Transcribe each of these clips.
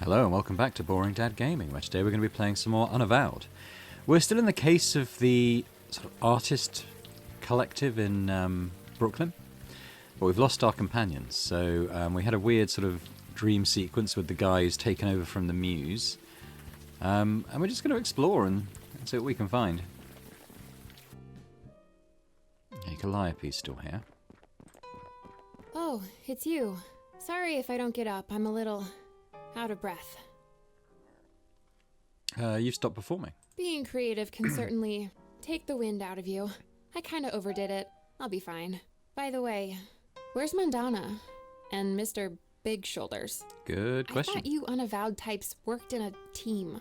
Hello and welcome back to Boring Dad Gaming, where today we're going to be playing some more Unavowed. We're still in the case of the sort of artist collective in Brooklyn, but we've lost our companions. So we had a weird sort of dream sequence with the guys taken over from the Muse, and we're just going to explore and see what we can find. Hey, Calliope's still here. Oh, it's you. Sorry if I don't get up. I'm a little out of breath. You've stopped performing. Being creative can certainly take the wind out of you. I kinda overdid it. I'll be fine. By the way, where's Mandana and Mr. Big Shoulders? Good question. I thought you Unavowed types worked in a team.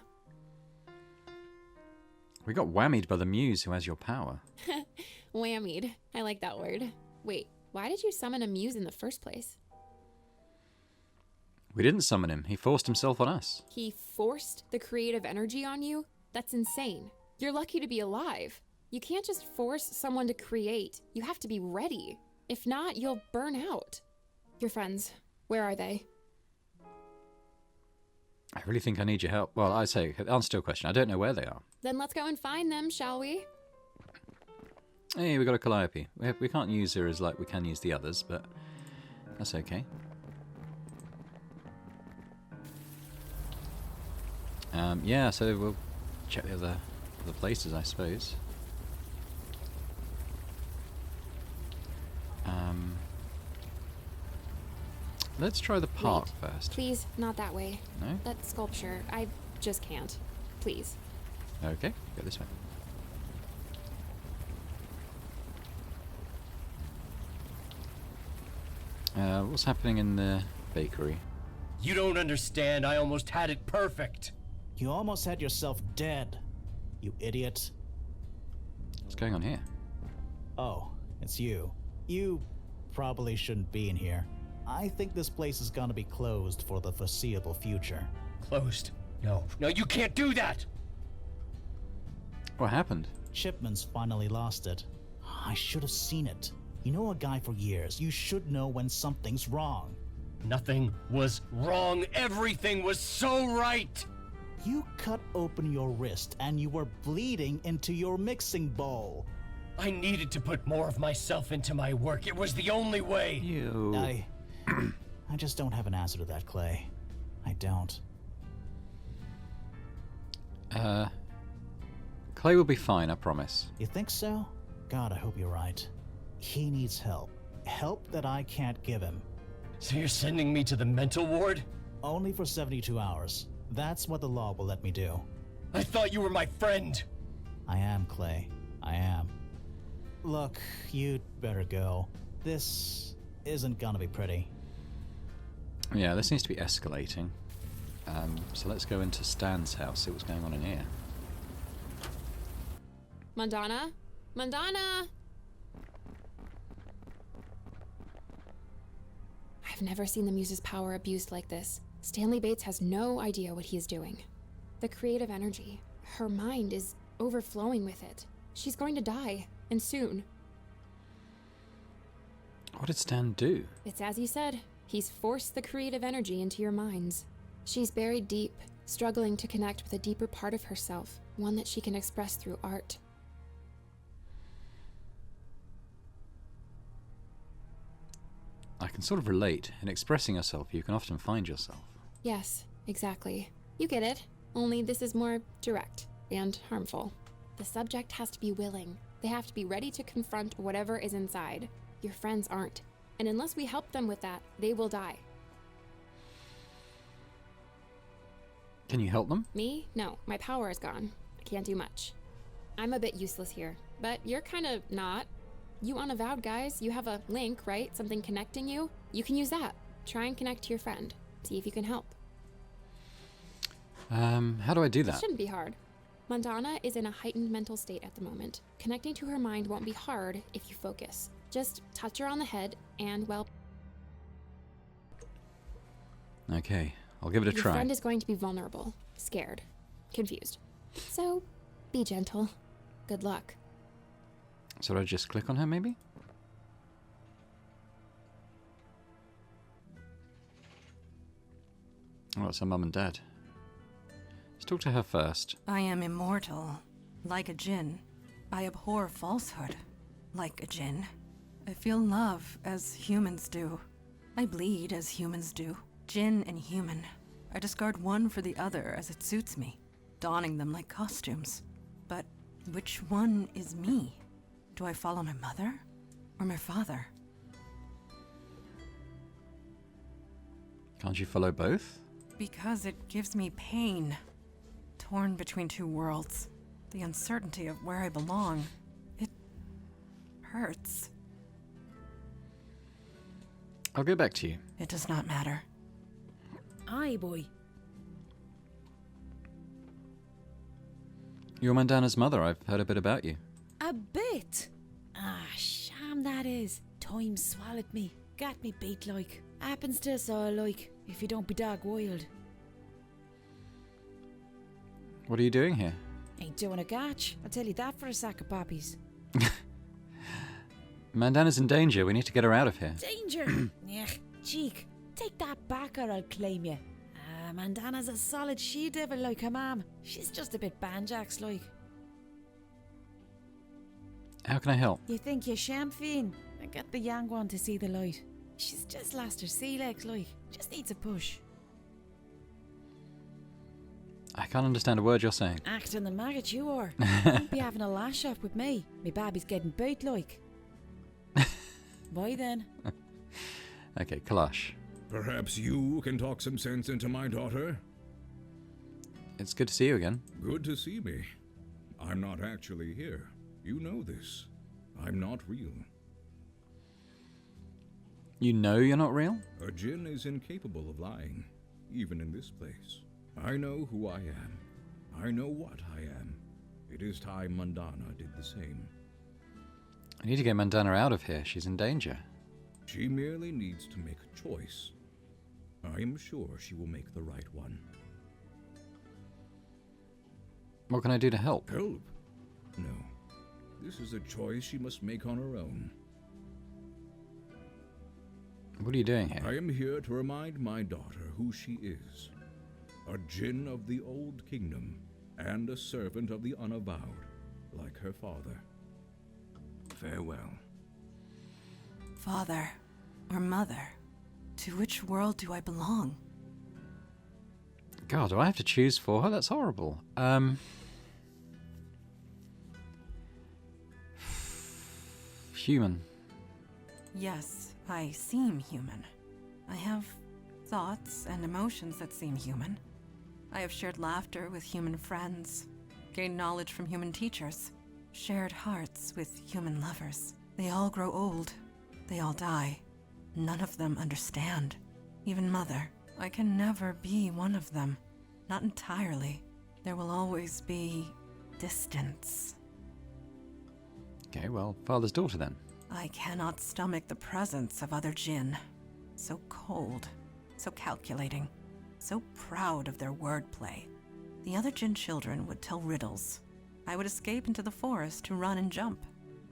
We got whammied by the Muse who has your power. Whammied. I like that word. Wait, why did you summon a Muse in the first place? We didn't summon him. He forced himself on us. He forced the creative energy on you? That's insane. You're lucky to be alive. You can't just force someone to create. You have to be ready. If not, you'll burn out. Your friends, where are they? I really think I need your help. Well, I say, answer to a question. I don't know where they are. Then let's go and find them, shall we? Hey, we got a Calliope. We can't use her as like we can use the others, but that's okay. Yeah, so we'll check the other places, I suppose. Let's try the park first. Please, not that way. No? That sculpture, I just can't. Please. Okay, go this way. What's happening in the bakery? You don't understand. I almost had it perfect. You almost had yourself dead, you idiot. What's going on here? Oh, it's you. You probably shouldn't be in here. I think this place is gonna be closed for the foreseeable future. Closed. No, you can't do that. What happened? Chipman's finally lost it. I should have seen it. You know a guy for years. You should know when something's wrong. Nothing was wrong. Everything was so right. You cut open your wrist and you were bleeding into your mixing bowl. I needed to put more of myself into my work. It was the only way. You. I just don't have an answer to that, Clay. I don't. Clay will be fine, I promise. You think so? God, I hope you're right. He needs help. Help that I can't give him. So you're sending me to the mental ward? Only for 72 hours. That's what the law will let me do. I thought you were my friend. I am, Clay. I am. Look, you'd better go. This isn't gonna be pretty. Yeah, this needs to be escalating. So let's go into Stan's house, see what's going on in here. Mandana? Mandana! I've never seen the Muse's power abused like this. Stanley Bates has no idea what he is doing. The creative energy, her mind is overflowing with it. She's going to die, and soon. What did Stan do? It's as you said. He's forced the creative energy into your minds. She's buried deep, struggling to connect with a deeper part of herself, one that she can express through art. I can sort of relate. In expressing yourself, you can often find yourself. Yes, exactly. You get it. Only this is more direct and harmful. The subject has to be willing. They have to be ready to confront whatever is inside. Your friends aren't. And unless we help them with that, they will die. Can you help them? Me? No, my power is gone. I can't do much. I'm a bit useless here, but you're kind of not. You Unavowed guys, you have a link, right? Something connecting you? You can use that. Try and connect to your friend. See if you can help. How do I do It that? shouldn't be hard. Mandana is in a heightened mental state at the moment. Connecting to her mind won't be hard if you focus. Just touch her on the head and, well... Okay, I'll give it a Your try. friend is going to be vulnerable, scared, confused. So, be gentle. Good luck. So I just click on her, maybe? Oh, it's her mum and dad. Let's talk to her first. I am immortal, like a djinn. I abhor falsehood, like a djinn. I feel love as humans do. I bleed as humans do. Djinn and human. I discard one for the other as it suits me, donning them like costumes. But which one is me? Do I follow my mother or my father? Can't you follow both? Because it gives me pain. Torn between two worlds. The uncertainty of where I belong. It hurts. I'll get back to you. It does not matter. Aye, boy. You're Mandana's mother. I've heard a bit about you. A bit? Ah, sham that is. Time swallowed me. Got me beat like. Happens to us all like, if you don't be dog wild. What are you doing here? Ain't doing a gatch. I'll tell you that for a sack of poppies. Mandana's in danger. We need to get her out of here. Danger! Ech, cheek. Take that back or I'll claim you. Mandana's a solid she-devil like her mam. She's just a bit banjax like. How can I help? You think you're champagne? I get the young one to see the light. She's just lost her sea legs like. Just needs a push. I can't understand a word you're saying. Acting the maggot you are. Won't be having a lash up with me. Me baby's getting beat like. Why then? Okay, Kalash. Perhaps you can talk some sense into my daughter? It's good to see you again. Good to see me. I'm not actually here. You know this. I'm not real. You know you're not real? A djinn is incapable of lying, even in this place. I know who I am. I know what I am. It is time Mandana did the same. I need to get Mandana out of here. She's in danger. She merely needs to make a choice. I am sure she will make the right one. What can I do to help? Help? No. This is a choice she must make on her own. What are you doing here? I am here to remind my daughter who she is. A djinn of the old kingdom, and a servant of the Unavowed, like her father. Farewell. Father or mother, to which world do I belong? God, do I have to choose for her? That's horrible. Human. Yes, I seem human. I have thoughts and emotions that seem human. I have shared laughter with human friends, gained knowledge from human teachers, shared hearts with human lovers. They all grow old. They all die. None of them understand. Even Mother. I can never be one of them. Not entirely. There will always be distance. Okay, well, father's daughter then. I cannot stomach the presence of other djinn. So cold, so calculating, so proud of their wordplay. The other djinn children would tell riddles. I would escape into the forest to run and jump,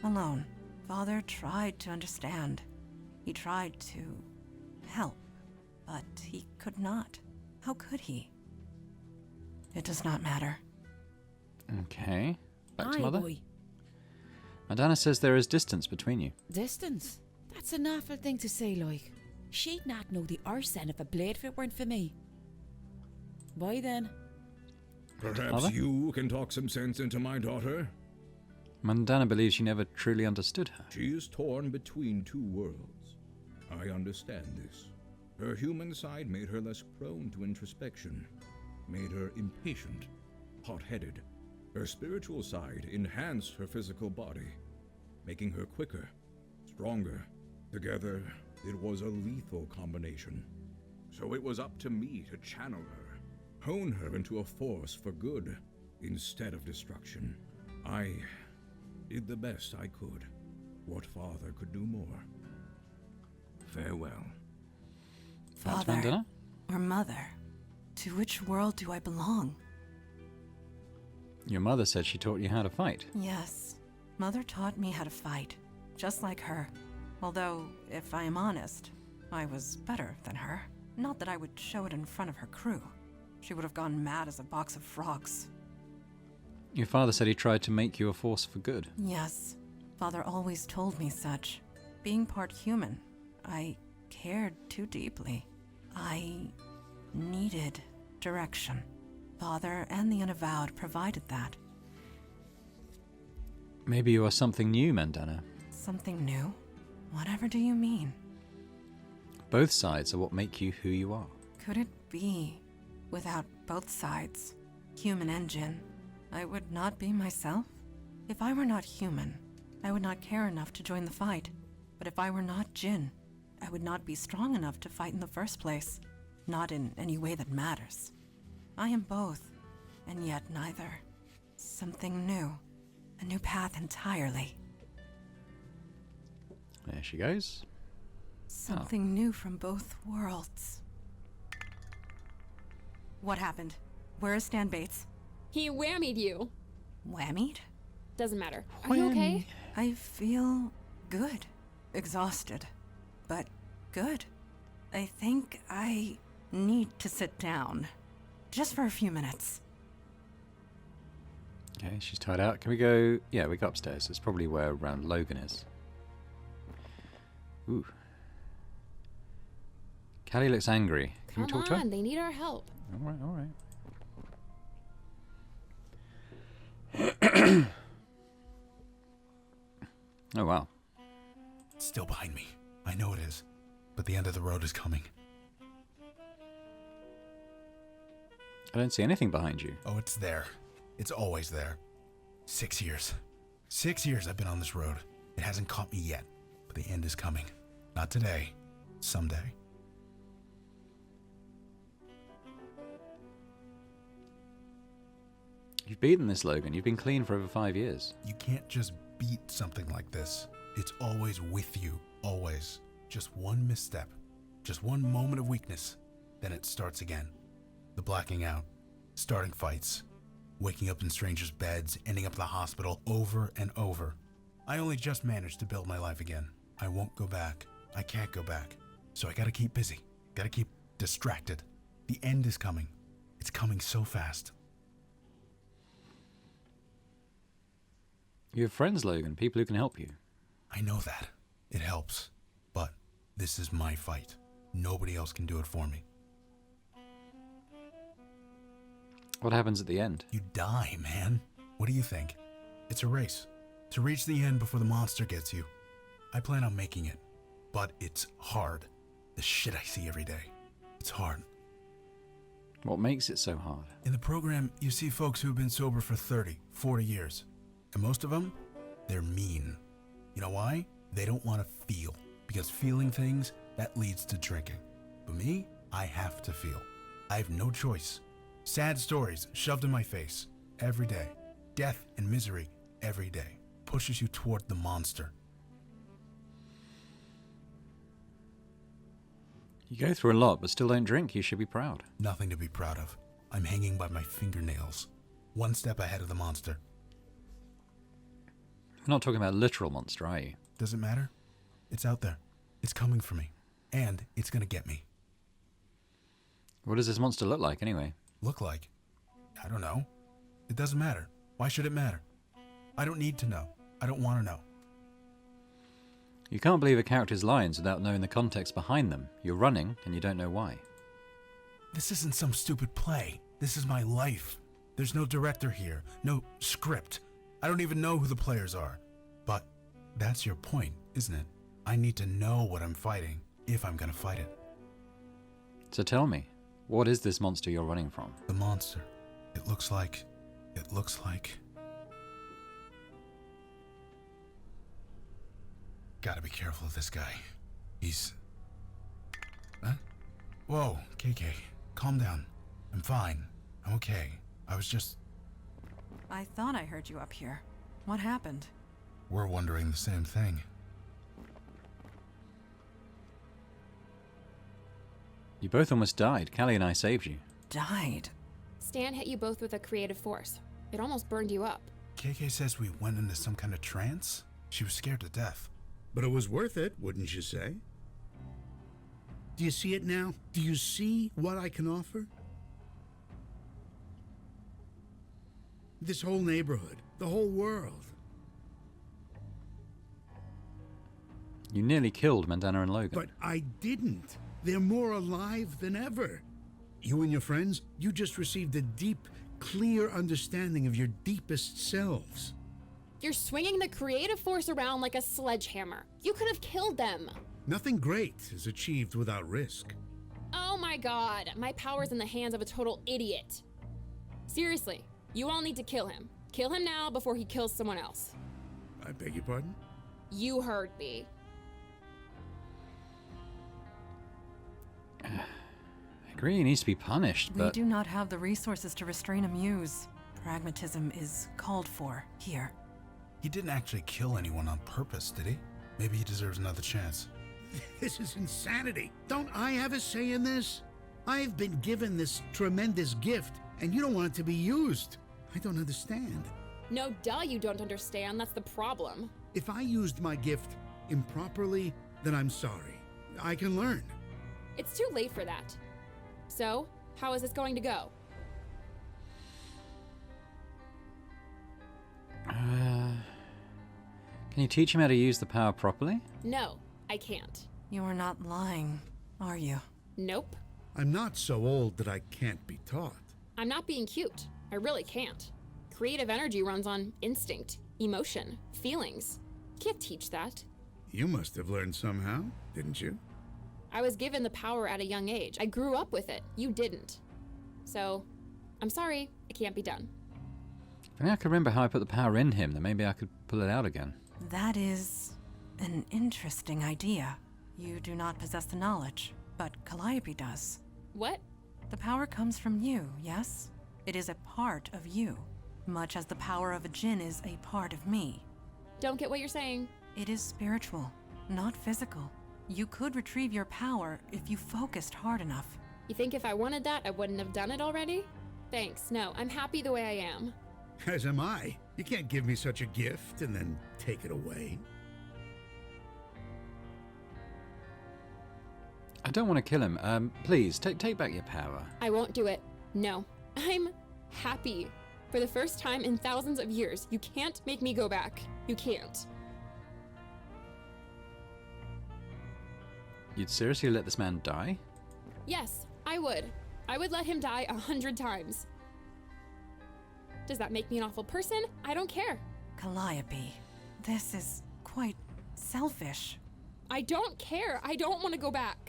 alone. Father tried to understand. He tried to help, but he could not. How could he? It does not matter. Okay. Back to Aye, mother. boy. Mandana says there is distance between you. Distance? That's an awful thing to say, like. She'd not know the arse end of a blade if it weren't for me. Why then? Perhaps Mother? you can talk some sense into my daughter? Mandana believes she never truly understood her. She is torn between two worlds. I understand this. Her human side made her less prone to introspection, made her impatient, hot-headed. Her spiritual side enhanced her physical body, making her quicker, stronger. Together, it was a lethal combination. So it was up to me to channel her, hone her into a force for good instead of destruction. I did the best I could. What father could do more? Farewell. That's Father Mandana? or mother, to which world do I belong? Your mother said she taught you how to fight. Yes, Mother taught me how to fight, just like her. Although, if I am honest, I was better than her. Not that I would show it in front of her crew. She would have gone mad as a box of frogs. Your father said he tried to make you a force for good. Yes, Father always told me such. Being part human, I cared too deeply. I needed direction. Father and the Unavowed provided that. Maybe you are something new, Mandana. Something new? Whatever do you mean? Both sides are what make you who you are. Could it be, without both sides, human and Jinn, I would not be myself? If I were not human, I would not care enough to join the fight. But if I were not Jinn, I would not be strong enough to fight in the first place. Not in any way that matters. I am both, and yet neither. Something new. A new path entirely. There she goes. Something new from both worlds. What happened? Where is Stan Bates? He whammied you. Whammied? Doesn't matter. Are you okay? I feel good. Exhausted. But good. I think I need to sit down. Just for a few minutes. Okay, she's tied out. Can we go... Yeah, we go upstairs. It's probably where Logan is. Ooh. Callie looks angry. Can we Come talk to her? on, they need our help. Alright, alright. Oh, wow. It's still behind me. I know it is. But the end of the road is coming. I don't see anything behind you. Oh, it's there. It's always there. 6 years. 6 years I've been on this road. It hasn't caught me yet. But the end is coming. Not today. Someday. You've beaten this, Logan. You've been clean for over 5 years. You can't just beat something like this. It's always with you. Always. Just one misstep. Just one moment of weakness. Then it starts again. The blacking out. Starting fights. Waking up in strangers' beds. Ending up in the hospital. Over and over. I only just managed to build my life again. I won't go back. I can't go back. So I gotta keep busy. Gotta keep distracted. The end is coming. It's coming so fast. You have friends, Logan. People who can help you. I know that. It helps. But this is my fight. Nobody else can do it for me. What happens at the end? You die, man. What do you think? It's a race. To reach the end before the monster gets you. I plan on making it. But it's hard. The shit I see every day. It's hard. What makes it so hard? In the program, you see folks who have been sober for 30, 40 years. And most of them, they're mean. You know why? They don't want to feel. Because feeling things, that leads to drinking. But me, I have to feel. I have no choice. Sad stories shoved in my face. Every day. Death and misery every day. Pushes you toward the monster. You go through a lot, but still don't drink. You should be proud. Nothing to be proud of. I'm hanging by my fingernails. One step ahead of the monster. We're not talking about a literal monster, are you? Does it matter? It's out there. It's coming for me. And it's gonna get me. What does this monster look like, anyway? Look like? I don't know. It doesn't matter. Why should it matter? I don't need to know. I don't want to know. You can't believe a character's lines without knowing the context behind them. You're running, and you don't know why. This isn't some stupid play. This is my life. There's no director here. No script. I don't even know who the players are. But that's your point, isn't it? I need to know what I'm fighting, if I'm gonna fight it. So tell me, what is this monster you're running from? The monster. It looks like... Gotta be careful of this guy. He's... Huh? Whoa, KK. Calm down. I'm fine. I'm okay. I was just... I thought I heard you up here. What happened? We're wondering the same thing. You both almost died. Callie and I saved you. Died? Stan hit you both with a creative force. It almost burned you up. KK says we went into some kind of trance. She was scared to death. But it was worth it, wouldn't you say? Do you see it now? Do you see what I can offer? This whole neighborhood, the whole world. You nearly killed Mandana and Logan. But I didn't. They're more alive than ever. You and your friends, you just received a deep, clear understanding of your deepest selves. You're swinging the creative force around like a sledgehammer. You could have killed them. Nothing great is achieved without risk. Oh my god, my power's in the hands of a total idiot. Seriously, you all need to kill him. Kill him now before he kills someone else. I beg your pardon? You heard me. I agree, he needs to be punished, We but do not have the resources to restrain a muse. Pragmatism is called for here. He didn't actually kill anyone on purpose, did he? Maybe he deserves another chance. This is insanity. Don't I have a say in this? I've been given this tremendous gift, and you don't want it to be used. I don't understand. No, duh, you don't understand. That's the problem. If I used my gift improperly, then I'm sorry. I can learn. It's too late for that. So, how is this going to go? can you teach him how to use the power properly? No, I can't. You are not lying, are you? Nope. I'm not so old that I can't be taught. I'm not being cute. I really can't. Creative energy runs on instinct, emotion, feelings. Can't teach that. You must have learned somehow, didn't you? I was given the power at a young age. I grew up with it. You didn't. So, I'm sorry, it can't be done. If only I could remember how I put the power in him, then maybe I could pull it out again. That is an interesting idea. You do not possess the knowledge, but Calliope does. What? The power comes from you, yes? It is a part of you, much as the power of a djinn is a part of me. Don't get what you're saying. It is spiritual, not physical. You could retrieve your power if you focused hard enough. You think if I wanted that, I wouldn't have done it already? Thanks, no, I'm happy the way I am. As am I. You can't give me such a gift and then take it away. I don't want to kill him. Please, take back your power. I won't do it. No. I'm happy. For the first time in thousands of years, you can't make me go back. You can't. You'd seriously let this man die? Yes, I would. I would let him die 100 times. Does that make me an awful person? I don't care. Calliope, this is quite selfish. I don't care. I don't want to go back.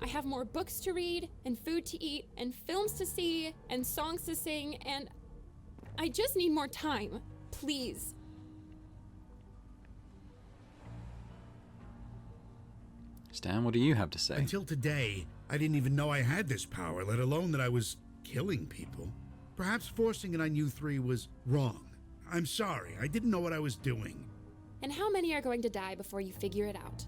I have more books to read, and food to eat, and films to see, and songs to sing, and I just need more time. Please. Stan, what do you have to say? Until today, I didn't even know I had this power, let alone that I was killing people. Perhaps forcing it on you three was wrong. I'm sorry. I didn't know what I was doing. And how many are going to die before you figure it out?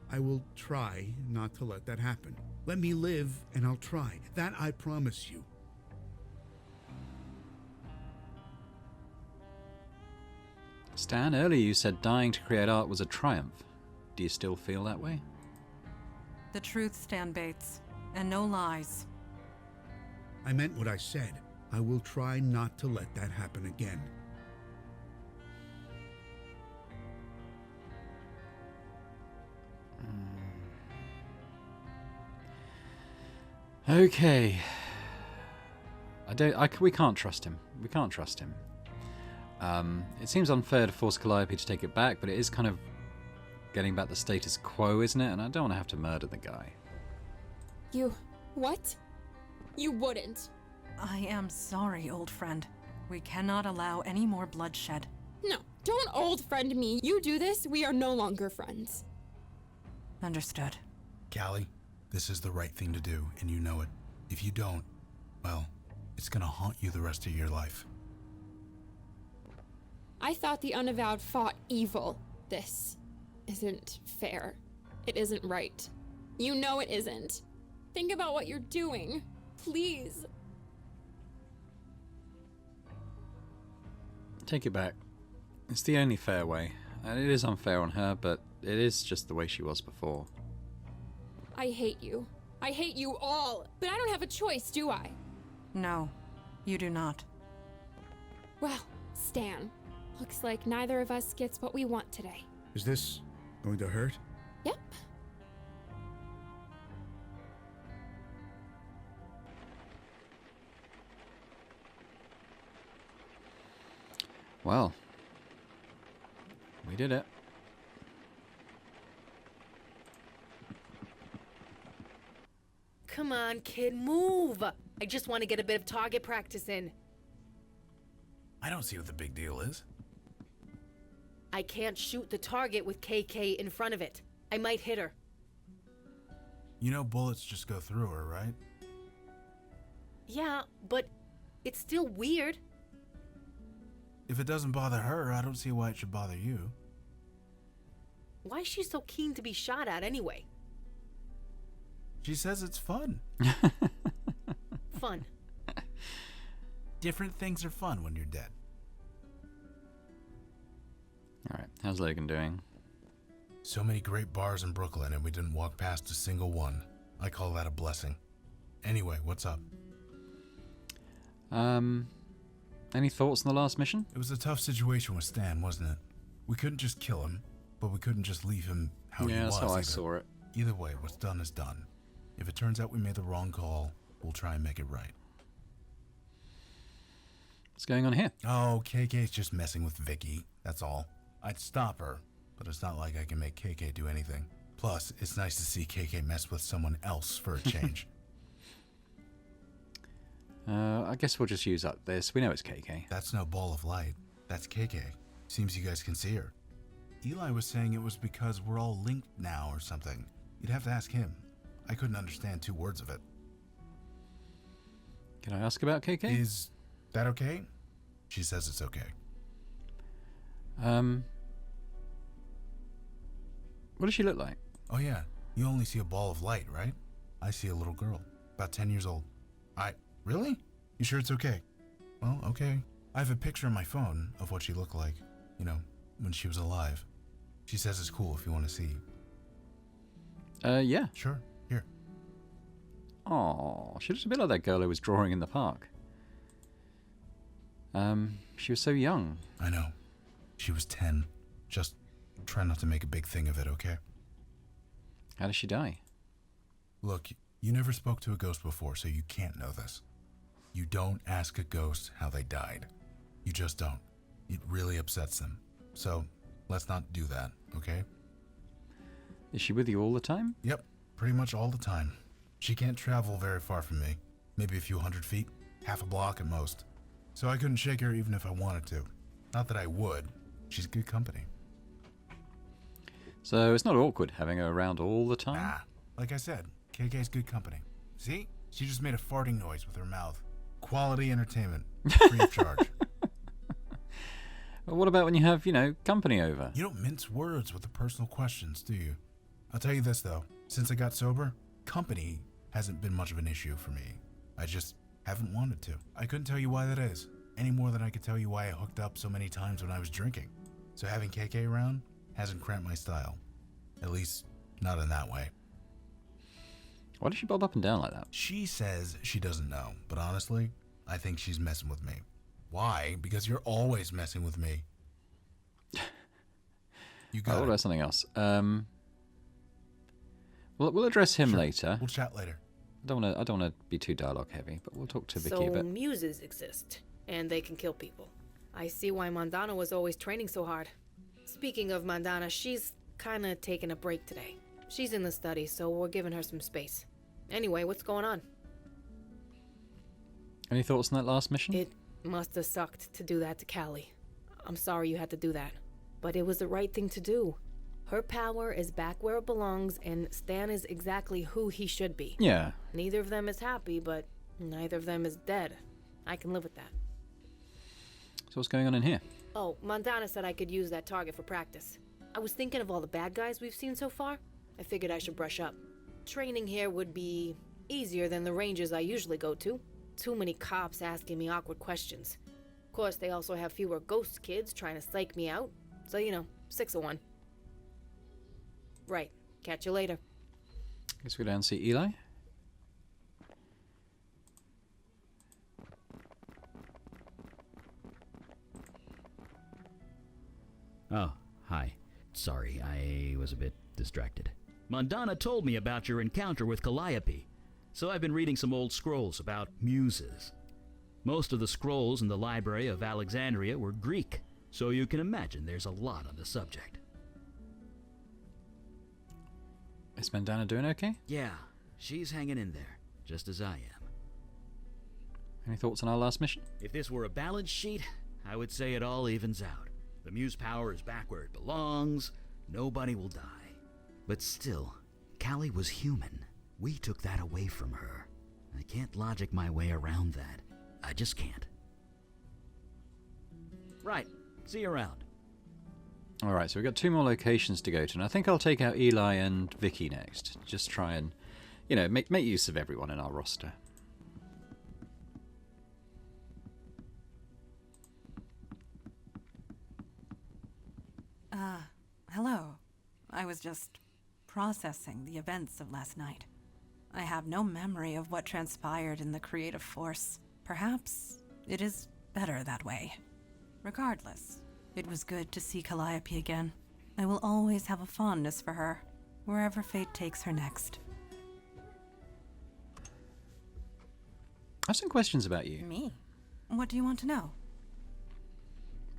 I will try not to let that happen. Let me live and I'll try. That I promise you. Stan, earlier you said dying to create art was a triumph. Do you still feel that way? The truth, Stan Bates, and no lies. I meant what I said. I will try not to let that happen again. Okay. We can't trust him. We can't trust him. It seems unfair to force Calliope to take it back, but it is kind of getting back the status quo, isn't it? And I don't want to have to murder the guy. You... what? You wouldn't. I am sorry, old friend. We cannot allow any more bloodshed. No, don't old friend me. You do this, we are no longer friends. Understood. Callie, this is the right thing to do, and you know it. If you don't, well, it's gonna haunt you the rest of your life. I thought the Unavowed fought evil. This isn't fair. It isn't right. You know it isn't. Think about what you're doing. Please. Take it back. It's the only fair way. And it is unfair on her, but it is just the way she was before. I hate you. I hate you all. But I don't have a choice, do I? No, you do not. Well, Stan, looks like neither of us gets what we want today. Is this going to hurt? Yep. Well, we did it. Come on, kid, move! I just want to get a bit of target practice in. I don't see what the big deal is. I can't shoot the target with KK in front of it. I might hit her. You know bullets just go through her, right? Yeah, but it's still weird. If it doesn't bother her, I don't see why it should bother you. Why is she so keen to be shot at anyway? She says it's fun. Fun. Different things are fun when you're dead. Alright, how's Logan doing? So many great bars in Brooklyn and we didn't walk past a single one. I call that a blessing. Anyway, what's up? Any thoughts on the last mission? It was a tough situation with Stan, wasn't it? We couldn't just kill him, but we couldn't just leave him how he was. Yeah, that's how I either. saw it. Either way, what's done is done. If it turns out we made the wrong call, we'll try and make it right. What's going on here? Oh, KK's just messing with Vicky, that's all. I'd stop her, but it's not like I can make KK do anything. Plus, it's nice to see KK mess with someone else for a change. I guess we'll just use up this. We know it's KK. That's no ball of light. That's KK. Seems you guys can see her. Eli was saying it was because we're all linked now or something. You'd have to ask him. I couldn't understand 2 words of it. Can I ask about KK? Is that okay? She says it's okay. What does she look like? Oh yeah, you only see a ball of light, right? I see a little girl, about 10 years old. Really? You sure it's okay? Well, okay. I have a picture on my phone of what she looked like, you know, when she was alive. She says it's cool if you want to see. Yeah. Sure, here. Aw, she looks a bit like that girl who was drawing in the park. She was so young. I know. She was 10. Just try not to make a big thing of it, okay? How did she die? Look, you never spoke to a ghost before, so you can't know this. You don't ask a ghost how they died. You just don't. It really upsets them. So, let's not do that, okay? Is she with you all the time? Yep, pretty much all the time. She can't travel very far from me. Maybe a few 100 feet, half a block at most. So I couldn't shake her even if I wanted to. Not that I would. She's good company. So it's not awkward having her around all the time? Nah, like I said, KK's good company. See? She just made a farting noise with her mouth. Quality entertainment. Free of charge. Well, what about when you have, company over? You don't mince words with the personal questions, do you? I'll tell you this, though. Since I got sober, company hasn't been much of an issue for me. I just haven't wanted to. I couldn't tell you why that is, any more than I could tell you why I hooked up so many times when I was drinking. So having KK around hasn't cramped my style. At least, not in that way. Why does she bob up and down like that? She says she doesn't know, but honestly, I think she's messing with me. Why? Because you're always messing with me. You got What it. about something else? We'll address him Sure. later. We'll chat later. I don't want to be too dialogue heavy, but we'll talk to Vicky a So bit. muses exist, and they can kill people. I see why Mandana was always training so hard. Speaking of Mandana, she's kinda taking a break today. She's in the study, so we're giving her some space. Anyway, what's going on? Any thoughts on that last mission? It must have sucked to do that to Callie. I'm sorry you had to do that. But it was the right thing to do. Her power is back where it belongs, and Stan is exactly who he should be. Yeah. Neither of them is happy, but neither of them is dead. I can live with that. So what's going on in here? Oh, Mandana said I could use that target for practice. I was thinking of all the bad guys we've seen so far. I figured I should brush up. Training here would be easier than the ranges I usually go to. Too many cops asking me awkward questions. Of course, they also have fewer ghost kids trying to psych me out. So, 6 of 1. Right. Catch you later. Guess we go down and see Eli. Oh, hi. Sorry, I was a bit distracted. Mondana told me about your encounter with Calliope, so I've been reading some old scrolls about muses. Most of the scrolls in the Library of Alexandria were Greek, so you can imagine there's a lot on the subject. Is Mandana doing okay? Yeah, she's hanging in there, just as I am. Any thoughts on our last mission? If this were a balance sheet, I would say it all evens out. The muse power is back where it belongs, nobody will die. But still, Callie was human. We took that away from her. I can't logic my way around that. I just can't. Right, see you around. Alright, so we've got 2 more locations to go to, and I think I'll take out Eli and Vicky next. Just try and, make use of everyone in our roster. Hello. I was just processing the events of last night. I have no memory of what transpired in the creative force. Perhaps it is better that way. Regardless, it was good to see Calliope again. I will always have a fondness for her, wherever fate takes her next. I have some questions about you. Me? What do you want to know?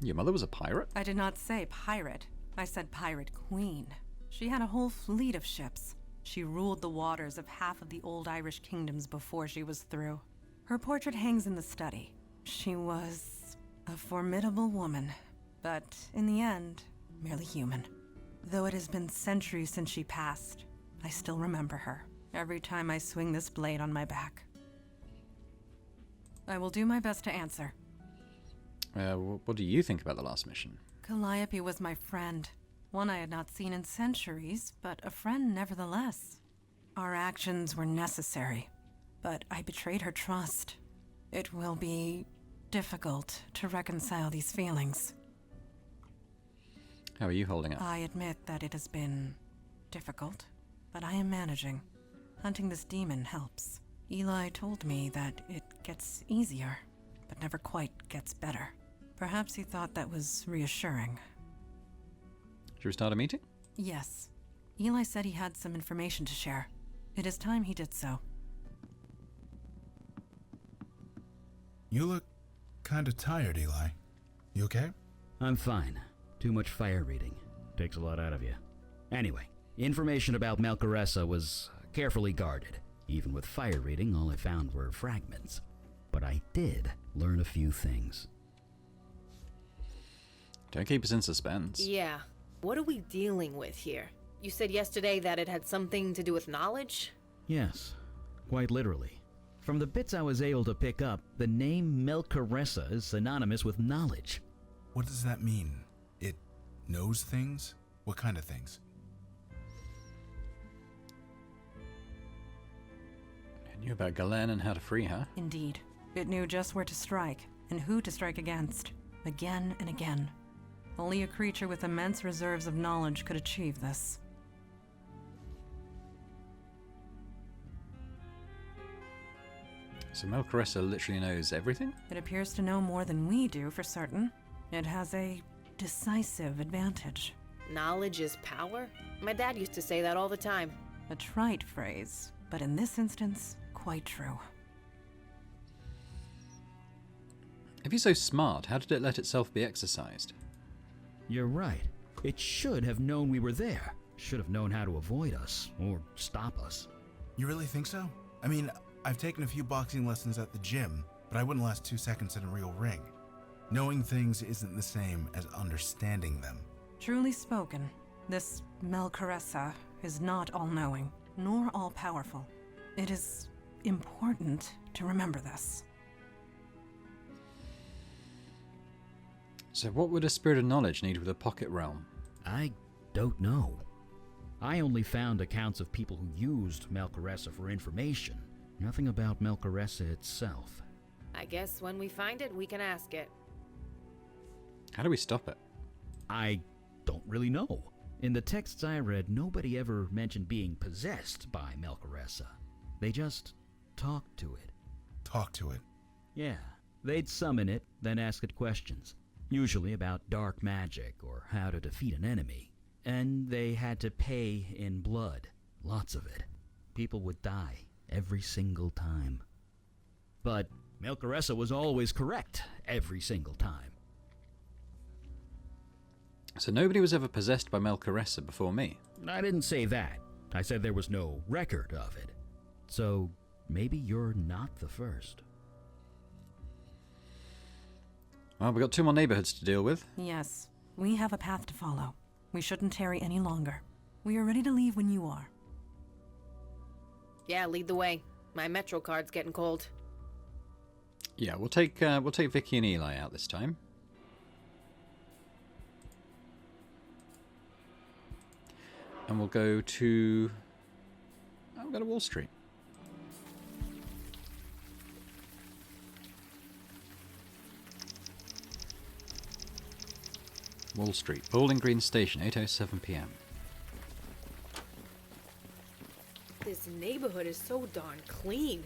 Your mother was a pirate? I did not say pirate. I said pirate queen. She had a whole fleet of ships. She ruled the waters of half of the old Irish kingdoms before she was through. Her portrait hangs in the study. She was a formidable woman, but in the end, merely human. Though it has been centuries since she passed, I still remember her every time I swing this blade on my back. I will do my best to answer. What do you think about the last mission? Calliope was my friend. One I had not seen in centuries, but a friend nevertheless. Our actions were necessary, but I betrayed her trust. It will be difficult to reconcile these feelings. How are you holding up? I admit that it has been difficult, but I am managing. Hunting this demon helps. Eli told me that it gets easier, but never quite gets better. Perhaps he thought that was reassuring. Should we start a meeting? Yes. Eli said he had some information to share. It is time he did so. You look kinda tired, Eli. You okay? I'm fine. Too much fire reading. Takes a lot out of you. Anyway, information about Malcaressa was carefully guarded. Even with fire reading, all I found were fragments. But I did learn a few things. Don't keep us in suspense. Yeah. What are we dealing with here? You said yesterday that it had something to do with knowledge? Yes, quite literally. From the bits I was able to pick up, the name Malcaressa is synonymous with knowledge. What does that mean? It knows things? What kind of things? It knew about Galen and how to free her. Indeed. It knew just where to strike, and who to strike against. Again and again. Only a creature with immense reserves of knowledge could achieve this. So Malcaressa literally knows everything? It appears to know more than we do for certain. It has a decisive advantage. Knowledge is power? My dad used to say that all the time. A trite phrase, but in this instance, quite true. If you're so smart, how did it let itself be exercised? You're right. It should have known we were there. Should have known how to avoid us, or stop us. You really think so? I mean, I've taken a few boxing lessons at the gym, but I wouldn't last 2 seconds in a real ring. Knowing things isn't the same as understanding them. Truly spoken, this Malcaressa is not all-knowing, nor all-powerful. It is important to remember this. So what would a spirit of knowledge need with a pocket realm? I don't know. I only found accounts of people who used Malcaressa for information. Nothing about Malcaressa itself. I guess when we find it, we can ask it. How do we stop it? I don't really know. In the texts I read, nobody ever mentioned being possessed by Melchoressa. They just talked to it. Talk to it. Yeah, they'd summon it, then ask it questions, usually about dark magic or how to defeat an enemy. And they had to pay in blood, lots of it. People would die every single time. But Melchoressa was always correct every single time. So nobody was ever possessed by Melchoressa before me. I didn't say that. I said there was no record of it. So maybe you're not the first. Well, we've got 2 more neighborhoods to deal with. Yes, we have a path to follow. We shouldn't tarry any longer. We are ready to leave when you are. Yeah, lead the way. My Metro card's getting cold. Yeah, we'll take Vicky and Eli out this time. And we'll go to... we'll go to Wall Street. Wall Street, Bowling Green Station, 8:07 p.m. This neighborhood is so darn clean.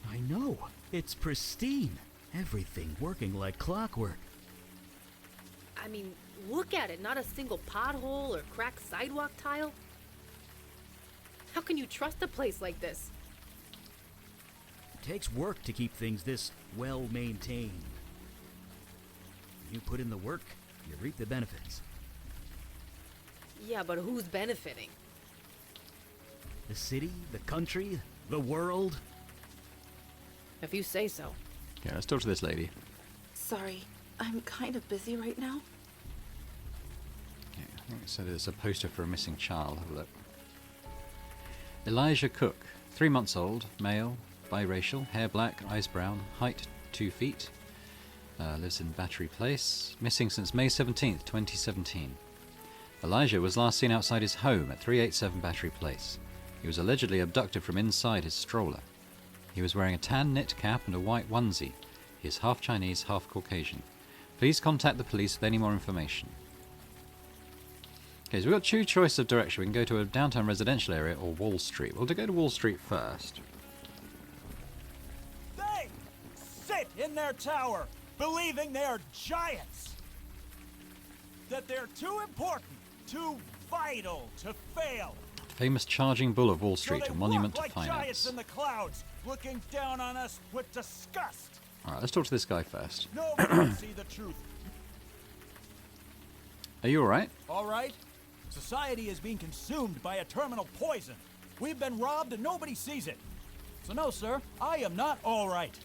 I know. It's pristine. Everything working like clockwork. I mean, look at it. Not a single pothole or cracked sidewalk tile. How can you trust a place like this? It takes work to keep things this well maintained. You put in the work, you reap the benefits. Yeah, but who's benefiting? The city, the country, the world. If you say so. Yeah, let's talk to this lady. Sorry, I'm kind of busy right now. Yeah, I think it said there's a poster for a missing child. Have a look. Elijah Cook, 3 months old, male, biracial, hair black, eyes brown, height 2 feet. Lives in Battery Place. Missing since May 17th, 2017. Elijah was last seen outside his home at 387 Battery Place. He was allegedly abducted from inside his stroller. He was wearing a tan knit cap and a white onesie. He is half Chinese, half Caucasian. Please contact the police with any more information. Okay, so we've got 2 choices of direction. We can go to a downtown residential area or Wall Street. We'll go to Wall Street first. They sit in their tower, believing they're giants. That they're too important, too vital to fail. Famous charging bull of Wall Street, So a they monument walk to like giants finance. in the clouds, looking down on us with disgust. Alright, let's talk to this guy first. Nobody can see the truth. Are you alright? All right? Society is being consumed by a terminal poison. We've been robbed and nobody sees it. So no, sir, I am not all right.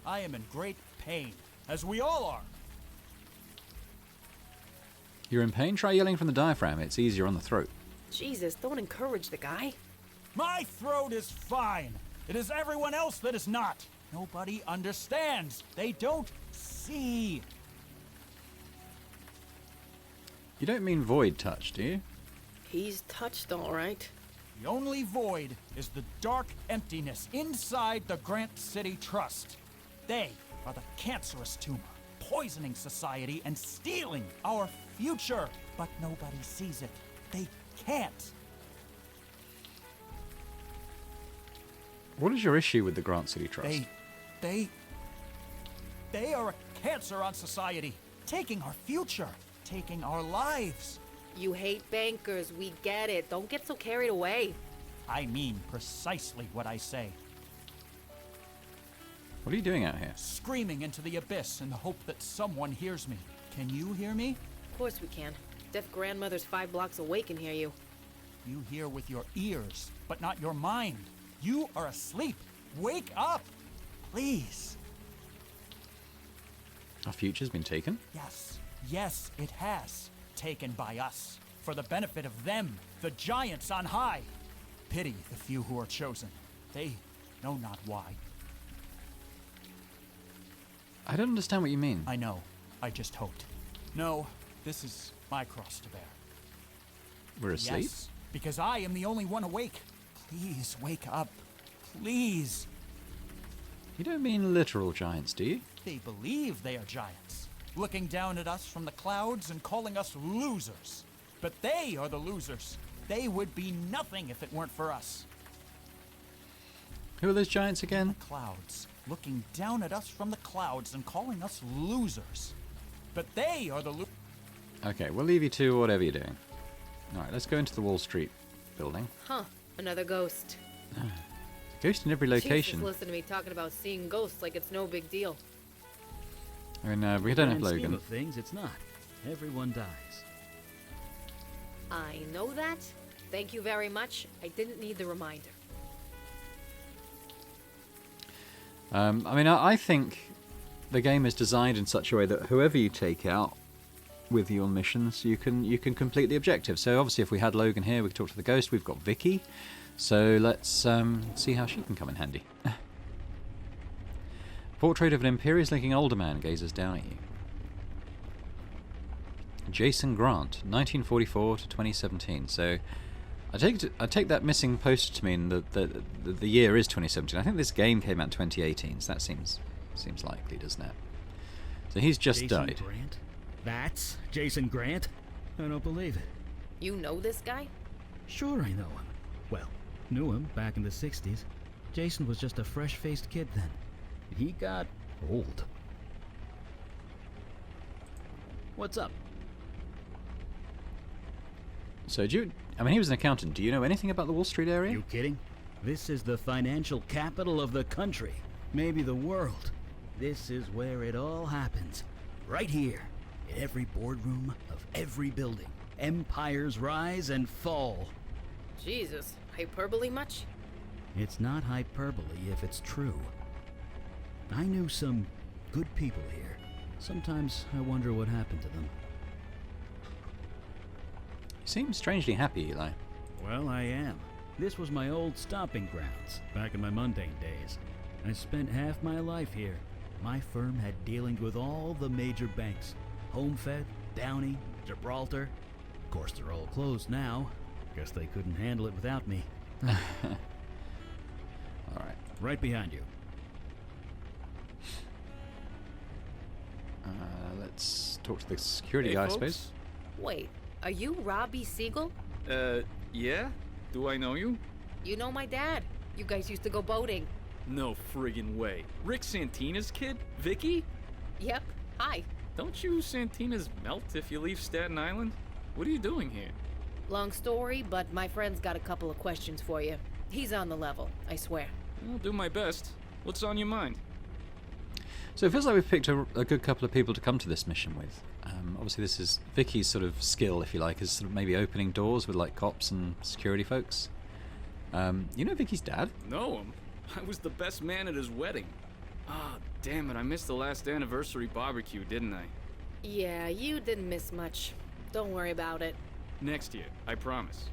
I am in great pain, as we all are. You're in pain? Try yelling from the diaphragm. It's easier on the throat. Jesus, don't encourage the guy. My throat is fine. It is everyone else that is not. Nobody understands. They don't see. You don't mean void touch, do you? He's touched all right. The only void is the dark emptiness inside the Grant City Trust. They are the cancerous tumor, poisoning society and stealing our future. But nobody sees it. They can't. What is your issue with the Grant City Trust? They are a cancer on society, taking our future, taking our lives. You hate bankers, we get it. Don't get so carried away. I mean precisely what I say. What are you doing out here? Screaming into the abyss in the hope that someone hears me. Can you hear me? Of course we can. Deaf grandmother's 5 blocks away can hear you. You hear with your ears, but not your mind. You are asleep. Wake up, please. Our future's been taken? Yes, it has. Taken by us. For the benefit of them, the giants on high. Pity the few who are chosen. They know not why. I don't understand what you mean. I know. I just hoped. No, this is my cross to bear. We're asleep? Yes, because I am the only one awake. Please wake up. Please. You don't mean literal giants, do you? They believe they are giants. looking down at us from the clouds and calling us losers. But they are the losers. They would be nothing if it weren't for us. Who are those giants again? Clouds, looking down at us from the clouds and calling us losers. But they are the Okay, we'll leave you to whatever you're doing. Alright, let's go into the Wall Street building. Huh, another ghost. Ghost in every location. Jesus, listen to me talking about seeing ghosts like it's no big deal. I mean, we don't have Grand scheme Logan. of things, it's not. Everyone dies. I know that. Thank you very much. I didn't need the reminder. I mean, I think the game is designed in such a way that whoever you take out with your missions, you can complete the objective. So obviously, if we had Logan here, we could talk to the ghost. We've got Vicky, so let's see how she can come in handy. Portrait of an imperious-looking older man gazes down at you. Jason Grant, 1944 to 2017. So I take that missing poster to mean that the year is 2017. I think this game came out in 2018, so that seems likely, doesn't it? So he's just Jason died. Grant? That's Jason Grant? I don't believe it. You know this guy? Sure I know him. Well, knew him back in the 60s. Jason was just a fresh-faced kid then. He got old. What's up? So I mean, he was an accountant. Do you know anything about the Wall Street area? You kidding? This is the financial capital of the country. Maybe the world. This is where it all happens. Right here. In every boardroom of every building. Empires rise and fall. Jesus, hyperbole much? It's not hyperbole if it's true. I knew some good people here. Sometimes I wonder what happened to them. You seem strangely happy, Eli. Well, I am. This was my old stomping grounds, back in my mundane days. I spent half my life here. My firm had dealings with all the major banks. Homefed, Downey, Gibraltar. Of course, they're all closed now. Guess they couldn't handle it without me. Alright. Right behind you. Let's talk to the security Hey, guy, I folks. suppose. Wait, are you Robbie Siegel? Yeah? Do I know you? You know my dad. You guys used to go boating. No friggin' way. Rick Santina's kid? Vicky? Yep. Hi. Don't you Santinas melt if you leave Staten Island? What are you doing here? Long story, but my friend's got a couple of questions for you. He's on the level, I swear. I'll do my best. What's on your mind? So it feels like we've picked a good couple of people to come to this mission with. Obviously, this is Vicky's sort of skill, if you like, is sort of maybe opening doors with like cops and security folks. You know Vicky's dad? Know him? I was the best man at his wedding. Ah, damn it, I missed the last anniversary barbecue, didn't I? Yeah, you didn't miss much. Don't worry about it. Next year, I promise.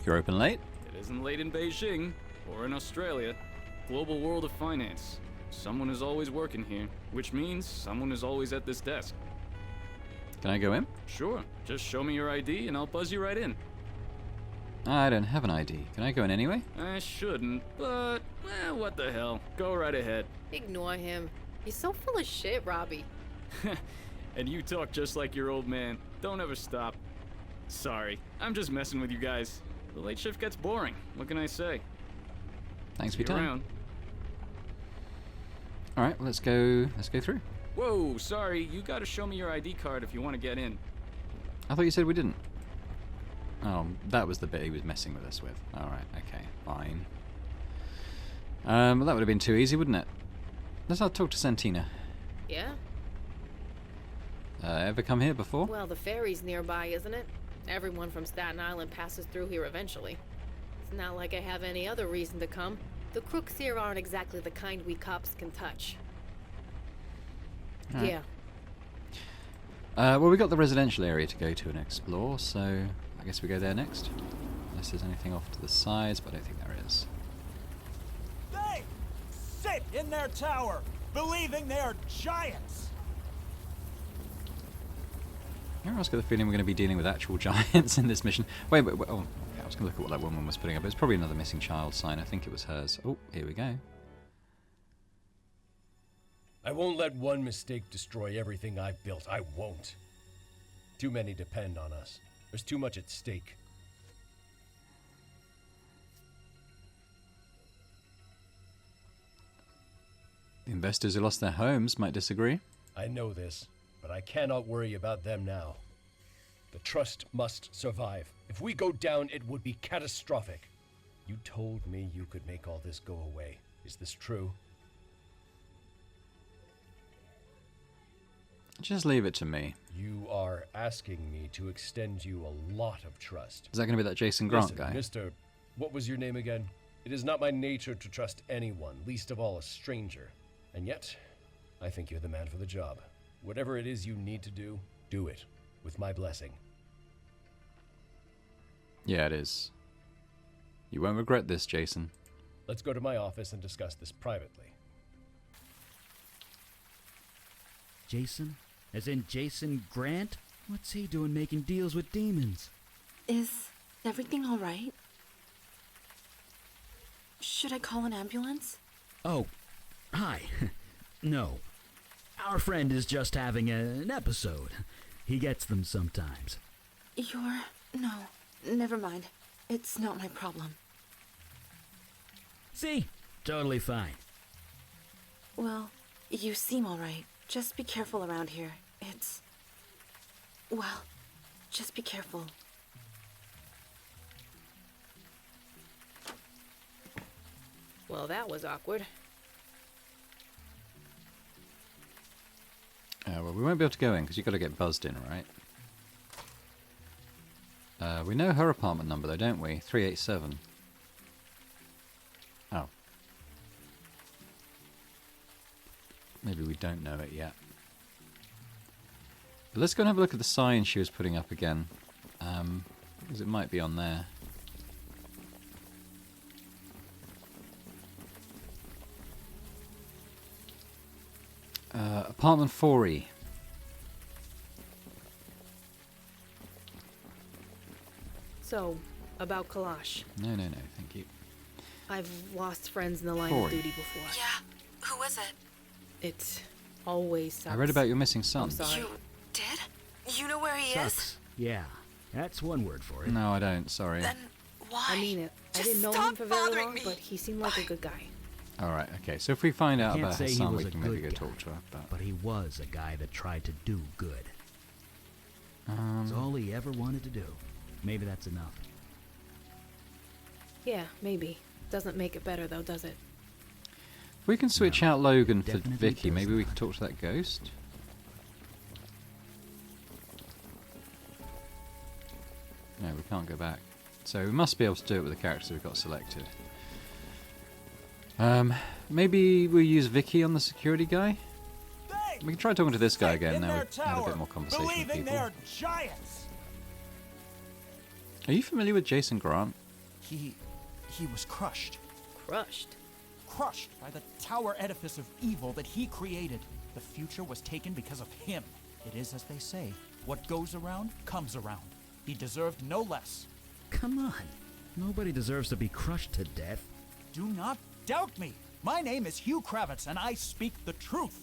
You're open late? It isn't late in Beijing, or in Australia. Global world of finance. Someone is always working here, which means someone is always at this desk. Can I go in? Sure, just show me your ID and I'll buzz you right in. I don't have an ID. Can I go in anyway? I shouldn't, but, what the hell. Go right ahead. Ignore him. He's so full of shit, Robbie. And you talk just like your old man. Don't ever stop. Sorry, I'm just messing with you guys. The late shift gets boring. What can I say? Thanks for See your you time. around. All right, well, let's go through. Whoa, sorry. You gotta show me your ID card if you want to get in. I thought you said we didn't. Oh, that was the bit he was messing with us with. All right, okay, fine. Well, that would have been too easy, wouldn't it? Let's not talk to Santina. Yeah? Ever come here before? Well, the ferry's nearby, isn't it? Everyone from Staten Island passes through here eventually. It's not like I have any other reason to come. The crooks here aren't exactly the kind we cops can touch. Right. Yeah. Well, we got the residential area to go to and explore, so I guess we go there next. Unless there's anything off to the sides, but I don't think there is. They sit in their tower, believing they are giants. I almost got the feeling we're going to be dealing with actual giants in this mission. Wait, oh, yeah, I was going to look at what that woman was putting up. It's probably another missing child sign. I think it was hers. Oh, here we go. I won't let one mistake destroy everything I've built. I won't. Too many depend on us. There's too much at stake. The investors who lost their homes might disagree. I know this, but I cannot worry about them now. The trust must survive. If we go down, it would be catastrophic. You told me you could make all this go away. Is this true? Just leave it to me. You are asking me to extend you a lot of trust. Is that going to be that Jason Grant Listen, guy? Mr. What was your name again? It is not my nature to trust anyone, least of all a stranger. And yet, I think you're the man for the job. Whatever it is you need to do, do it. With my blessing. Yeah, it is. You won't regret this, Jason. Let's go to my office and discuss this privately. Jason? As in Jason Grant? What's he doing making deals with demons? Is everything all right? Should I call an ambulance? Oh, hi. No. Our friend is just having an episode. He gets them sometimes. No, never mind. It's not my problem. See? Totally fine. Well, you seem all right. Just be careful around here. Well, just be careful. Well, that was awkward. Well, we won't be able to go in because you've got to get buzzed in, right? We know her apartment number though, don't we? 387. Oh. Maybe we don't know it yet. But let's go and have a look at the sign she was putting up again. Because it might be on there. Apartment 4E. So, about Kalash. No, thank you. I've lost friends in the line of duty before. Yeah, who is it? It always sucks. I read about your missing son. I'm sorry. You did? You know where he Sucks. Yeah, that's one word for it. No, I don't, sorry. Then why? I mean it. I didn't know him for very long, but he seemed like a good guy. Alright, okay, so if we find out Can't about her say he son, was we a can maybe good go guy, talk to her. but he was a guy that tried to do good. That's all he ever wanted to do. Maybe that's enough. Yeah, maybe. Doesn't make it better though, does it? If we can switch out Logan for definitely Vicky, does maybe we not. can talk to that ghost? No, we can't go back. So we must be able to do it with the characters we've got selected. Maybe we use Vicky on the security guy? We can try talking to this guy again, now we've had a bit more conversation with Believing people. they're giants. Are you familiar with Jason Grant? He was crushed. Crushed. Crushed by the tower edifice of evil that he created. The future was taken because of him. It is as they say, what goes around comes around. He deserved no less. Come on. Nobody deserves to be crushed to death. Do not doubt me. My name is Hugh Kravitz, and I speak the truth.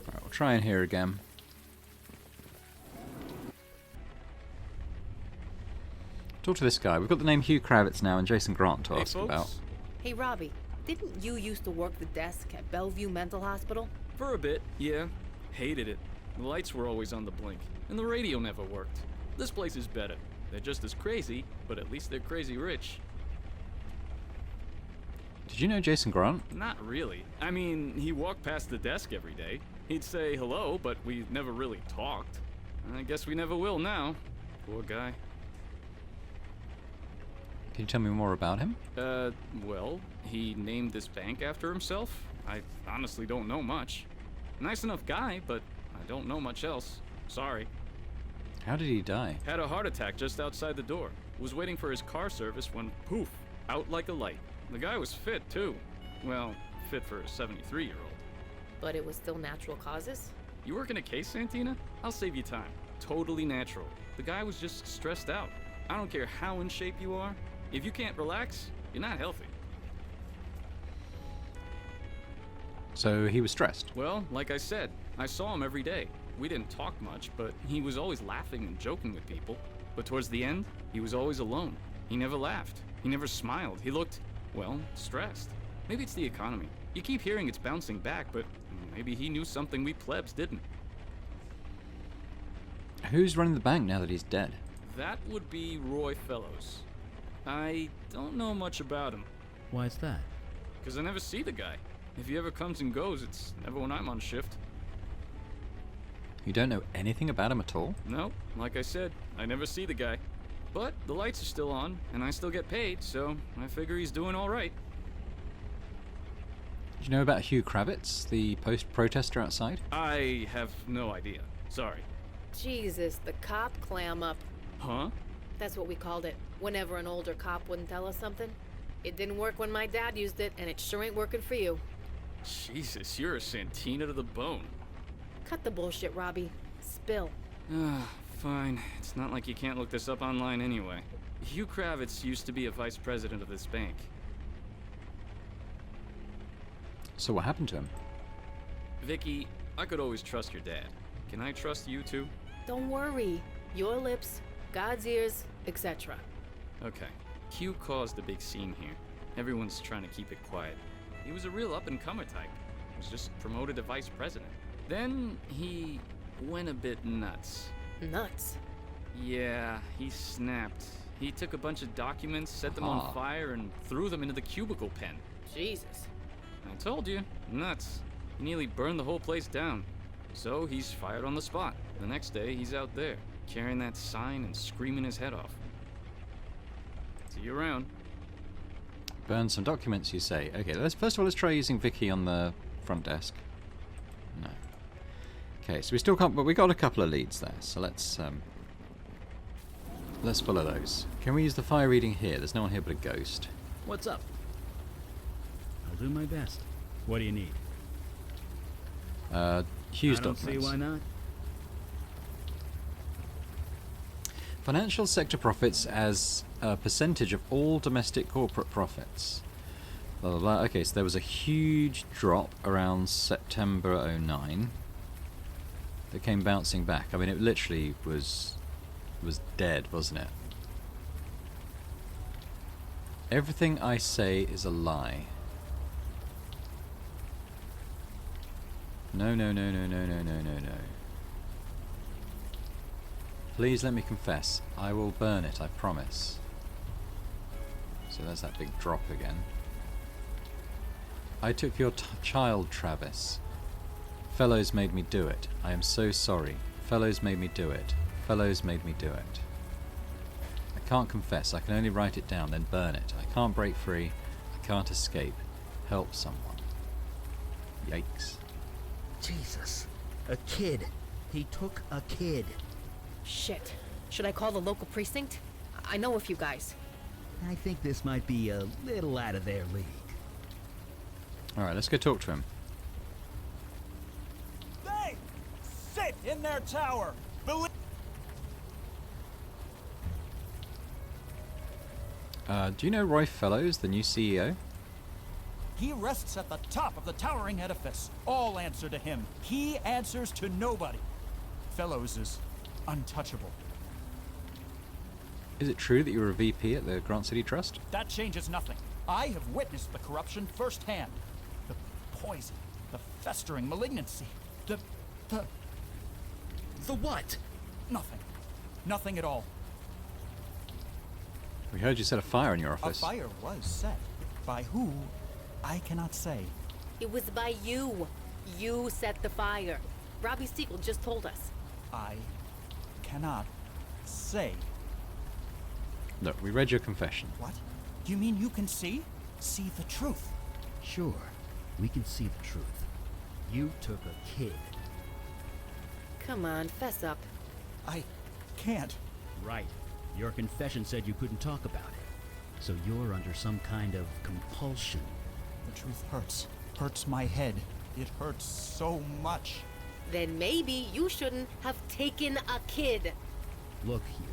Alright, we'll try and hear again. Talk to this guy. We've got the name Hugh Kravitz now and Jason Grant to ask about. Hey, Robbie, didn't you used to work the desk at Bellevue Mental Hospital? For a bit, yeah. Hated it. The lights were always on the blink, and the radio never worked. This place is better. They're just as crazy, but at least they're crazy rich. Did you know Jason Grant? Not really. I mean, he walked past the desk every day. He'd say hello, but we never really talked. I guess we never will now. Poor guy. Can you tell me more about him? Well, he named this bank after himself. I honestly don't know much. Nice enough guy, but I don't know much else. Sorry. How did he die? Had a heart attack just outside the door. Was waiting for his car service when, poof, out like a light. The guy was fit, too. Well, fit for a 73-year-old. But it was still natural causes? You work in a case, Santina? I'll save you time. Totally natural. The guy was just stressed out. I don't care how in shape you are. If you can't relax, you're not healthy. So he was stressed. Well, like I said, I saw him every day. We didn't talk much, but he was always laughing and joking with people. But towards the end, he was always alone. He never laughed. He never smiled. He looked, well, stressed. Maybe it's the economy. You keep hearing it's bouncing back, but maybe he knew something we plebs didn't. Who's running the bank now that he's dead? That would be Roy Fellows. I don't know much about him. Why's that? Because I never see the guy. If he ever comes and goes, it's never when I'm on shift. You don't know anything about him at all? No, like I said, I never see the guy. But the lights are still on, and I still get paid, so I figure he's doing all right. Do you know about Hugh Kravitz, the post-protester outside? I have no idea. Sorry. Jesus, the cop clam up. Huh? That's what we called it. Whenever an older cop wouldn't tell us something. It didn't work when my dad used it, and it sure ain't working for you. Jesus, you're a Santina to the bone. Cut the bullshit, Robbie. Spill. Fine. It's not like you can't look this up online anyway. Hugh Kravitz used to be a vice president of this bank. So what happened to him? Vicky, I could always trust your dad. Can I trust you too? Don't worry. Your lips, God's ears, etc. Okay. Hugh caused a big scene here. Everyone's trying to keep it quiet. He was a real up-and-comer type. Was just promoted to vice president. Then he went a bit nuts. Nuts? Yeah, he snapped. He took a bunch of documents, set them on fire, and threw them into the cubicle pen. Jesus. I told you, nuts. He nearly burned the whole place down. So he's fired on the spot. The next day, he's out there, carrying that sign and screaming his head off. See you around. Burn some documents, you say. Okay, first of all, let's try using Vicky on the front desk. No. Okay, so we still can't, but we got a couple of leads there, so let's follow those. Can we use the fire reading here? There's no one here but a ghost. What's up? I'll do my best. What do you need? Hughes I don't documents. see why not. Financial sector profits as a percentage of all domestic corporate profits. Blah, blah, blah. Okay, so there was a huge drop around September 09 that came bouncing back. I mean, it literally was dead, wasn't it? Everything I say is a lie. No, no, no, no, no, no, no, no, no. Please let me confess. I will burn it, I promise. So there's that big drop again. I took your child, Travis. Fellows made me do it. I am so sorry. Fellows made me do it. Fellows made me do it. I can't confess. I can only write it down, then burn it. I can't break free. I can't escape. Help someone. Yikes. Jesus. A kid. He took a kid. Shit. Should I call the local precinct? I know a few guys. I think this might be a little out of their league. Alright, let's go talk to him. They sit in their tower. Do you know Roy Fellows, the new CEO? He rests at the top of the towering edifice. All answer to him. He answers to nobody. Fellows is untouchable. Is it true that you were a VP at the Grant City Trust? That changes nothing. I have witnessed the corruption firsthand. The poison, the festering malignancy, the what? Nothing. Nothing at all. We heard you set a fire in your A office. fire was set. By who, I cannot say. It was by you. You set the fire. Robbie Siegel just told us. I cannot say. Look, we read your confession. What? You mean you can see? See the truth? Sure, we can see the truth. You took a kid. Come on, fess up. I can't. Right. Your confession said you couldn't talk about it. So you're under some kind of compulsion. The truth hurts. Hurts my head. It hurts so much. Then maybe you shouldn't have taken a kid. Look, Hugh.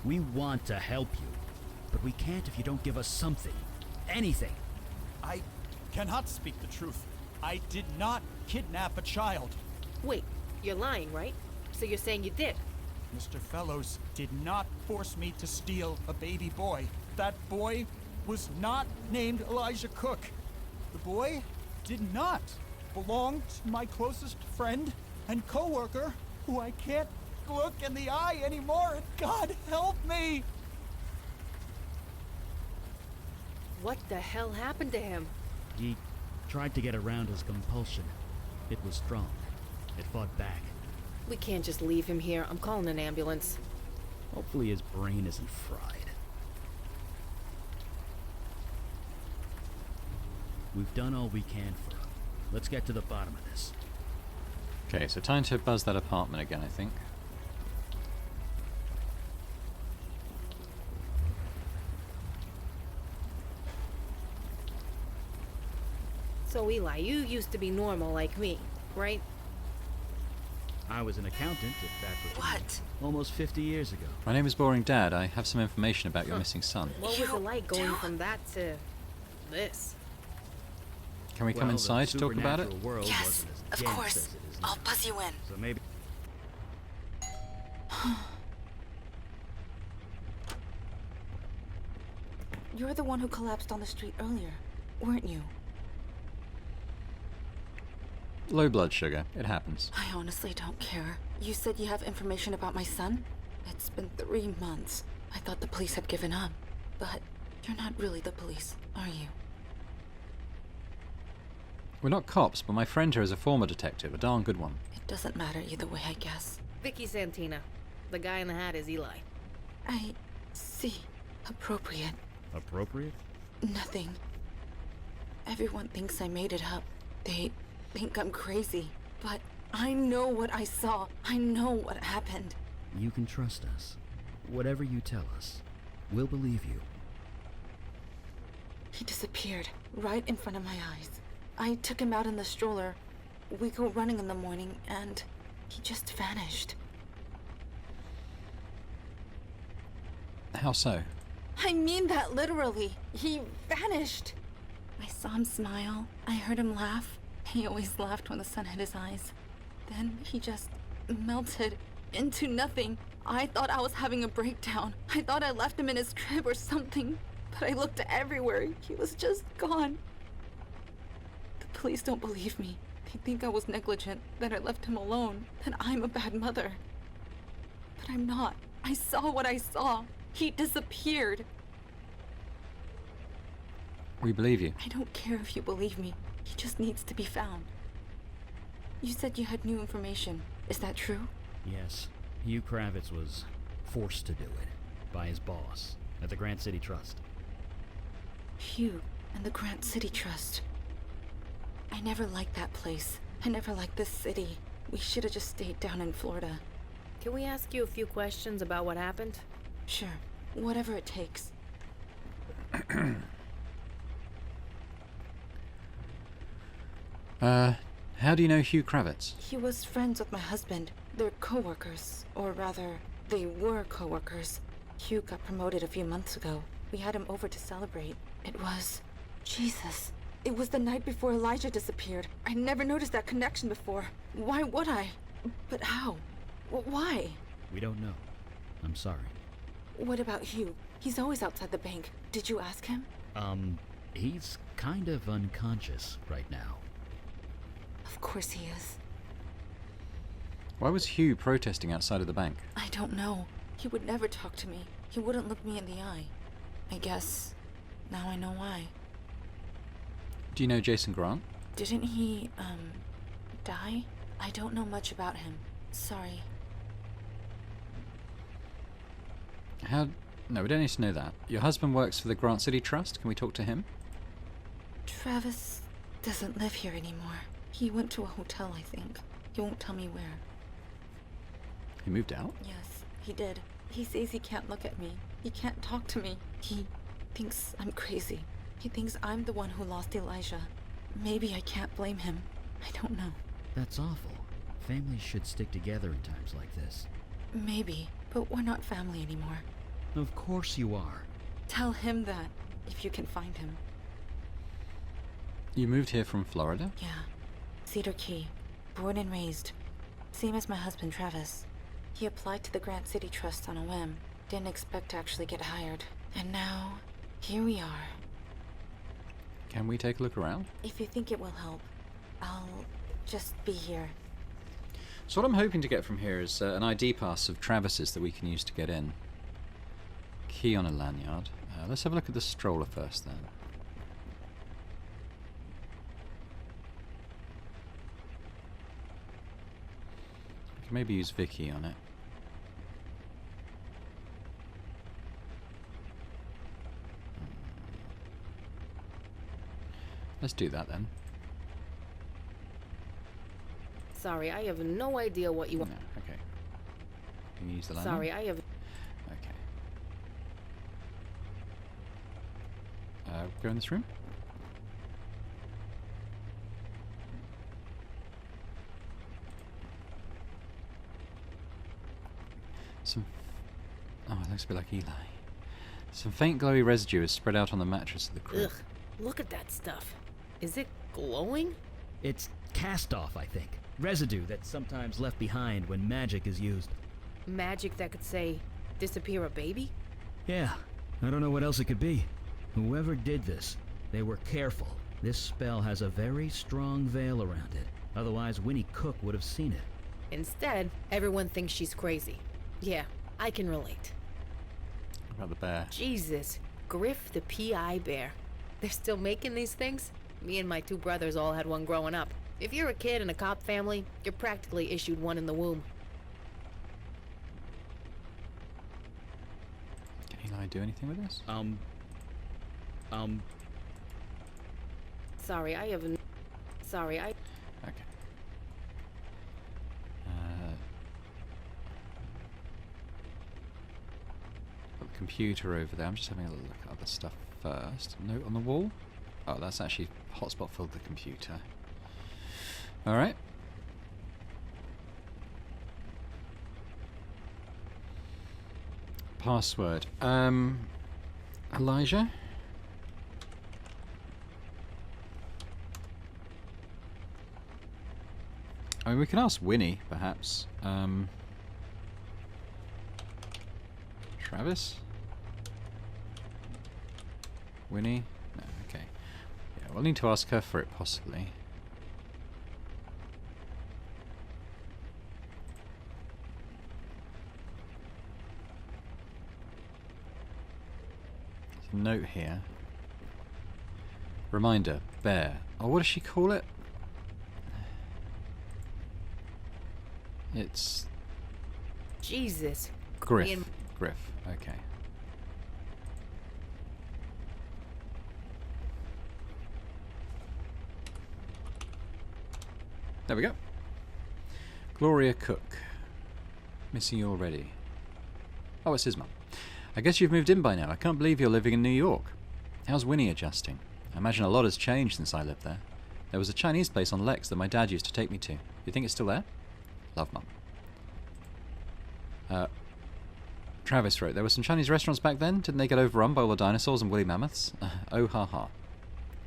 We want to help you. But we can't if you don't give us something. Anything. I cannot speak the truth. I did not kidnap a child. Wait, you're lying, right? So you're saying you did? Mr. Fellows did not force me to steal a baby boy. That boy was not named Elijah Cook. The boy did not belong to my closest friend and co-worker, who I can't look in the eye anymore, and God help me! What the hell happened to him? He tried to get around his compulsion. It was strong. It fought back. We can't just leave him here. I'm calling an ambulance. Hopefully his brain isn't fried. We've done all we can for him. Let's get to the bottom of this. Okay, so time to buzz that apartment again, I think. So Eli, you used to be normal like me, right? I was an accountant, if that's what you What? mean. Almost 50 years ago. My name is Boring Dad. I have some information about your missing son. What was it like going from that to this? Can we come Well, inside the to talk about it? supernatural world Yes, wasn't as of dense course. as it is I'll now. buzz you in. So maybe... You're the one who collapsed on the street earlier, weren't you? Low blood sugar. It happens. I honestly don't care. You said you have information about my son? It's been 3 months. I thought the police had given up. But you're not really the police, are you? We're not cops, but my friend here is a former detective, a darn good one. It doesn't matter either way, I guess. Vicky Santina. The guy in the hat is Eli. I see. Appropriate. Appropriate? Nothing. Everyone thinks I made it up. They think I'm crazy. But I know what I saw. I know what happened. You can trust us. Whatever you tell us, we'll believe you. He disappeared right in front of my eyes. I took him out in the stroller. We go running in the morning, and he just vanished. How so? I mean that literally. He vanished. I saw him smile. I heard him laugh. He always laughed when the sun hit his eyes. Then he just melted into nothing. I thought I was having a breakdown. I thought I left him in his crib or something. But I looked everywhere. He was just gone. The police don't believe me. They think I was negligent, that I left him alone, that I'm a bad mother. But I'm not. I saw what I saw. He disappeared. We believe you. I don't care if you believe me. He just needs to be found. You said you had new information. Is that true? Yes. Hugh Kravitz was forced to do it by his boss at the Grant City Trust. Hugh and the Grant City Trust. I never liked that place. I never liked this city. We should have just stayed down in Florida. Can we ask you a few questions about what happened? Sure. Whatever it takes. How do you know Hugh Kravitz? He was friends with my husband. They're co-workers. Or rather, they were co-workers. Hugh got promoted a few months ago. We had him over to celebrate. It was... Jesus. It was the night before Elijah disappeared. I never noticed that connection before. Why would I? But how? Why? We don't know. I'm sorry. What about Hugh? He's always outside the bank. Did you ask him? He's kind of unconscious right now. Of course he is. Why was Hugh protesting outside of the bank? I don't know. He would never talk to me. He wouldn't look me in the eye. I guess now I know why. Do you know Jason Grant? Didn't he, die? I don't know much about him. Sorry. No, we don't need to know that. Your husband works for the Grant City Trust. Can we talk to him? Travis doesn't live here anymore. He went to a hotel, I think. He won't tell me where. He moved out? Yes, he did. He says he can't look at me. He can't talk to me. He thinks I'm crazy. He thinks I'm the one who lost Elijah. Maybe I can't blame him. I don't know. That's awful. Families should stick together in times like this. Maybe, but we're not family anymore. Of course you are. Tell him that, if you can find him. You moved here from Florida? Yeah. Cedar Key. Born and raised. Same as my husband, Travis. He applied to the Grant City Trust on a whim. Didn't expect to actually get hired. And now, here we are. Can we take a look around? If you think it will help, I'll just be here. So what I'm hoping to get from here is an ID pass of Travis's that we can use to get in. Key on a lanyard. Let's have a look at the stroller first then. We can maybe use Vicky on it. Let's do that then. Sorry, I have no idea what you want. No, okay. Can you use the lanyard? Sorry, I have. Okay. Go in this room. Some... Oh, it looks a bit like Eli. Some faint glowy residue is spread out on the mattress of the crib. Ugh, look at that stuff. Is it glowing? It's cast off, I think. Residue that's sometimes left behind when magic is used. Magic that could say, disappear a baby? Yeah, I don't know what else it could be. Whoever did this, they were careful. This spell has a very strong veil around it. Otherwise, Winnie Cook would have seen it. Instead, everyone thinks she's crazy. Yeah, I can relate. What about the bear? Jesus, Griff the PI bear. They're still making these things? Me and my two brothers all had one growing up. If you're a kid in a cop family, you're practically issued one in the womb. Can Eli do anything with this? Sorry, I haven't... Sorry, I... Okay. Got the computer over there. I'm just having a look at other stuff first. Note on the wall? Oh, that's actually hotspot filled the computer. Alright. Password. Elijah? I mean, we can ask Winnie, perhaps. Travis? Winnie? No, okay. Yeah, we'll need to ask her for it, possibly. There's a note here. Reminder, bear. Oh, what does she call it? It's... Jesus. Griff. Griff, okay. There we go. Gloria Cook. Missing you already. Oh, it's his mum. I guess you've moved in by now. I can't believe you're living in New York. How's Winnie adjusting? I imagine a lot has changed since I lived there. There was a Chinese place on Lex that my dad used to take me to. You think it's still there? Love, Mum. Travis wrote, there were some Chinese restaurants back then. Didn't they get overrun by all the dinosaurs and woolly mammoths? Oh ha ha.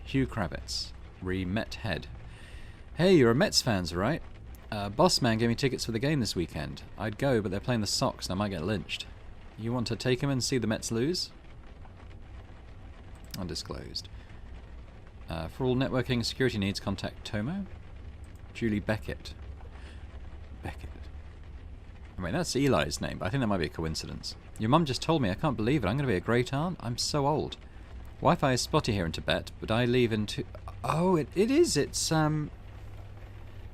Hugh Kravitz. Re-Met Head. Hey, you're a Mets fans, right? Boss man gave me tickets for the game this weekend. I'd go, but they're playing the Sox and I might get lynched. You want to take him and see the Mets lose? Undisclosed. For all networking and security needs, contact Tomo. Julie Beckett. Beckett. I mean, that's Eli's name, but I think that might be a coincidence. Your mum just told me. I can't believe it. I'm going to be a great aunt. I'm so old. Wi-Fi is spotty here in Tibet, but I leave in two... Oh, it is. It's,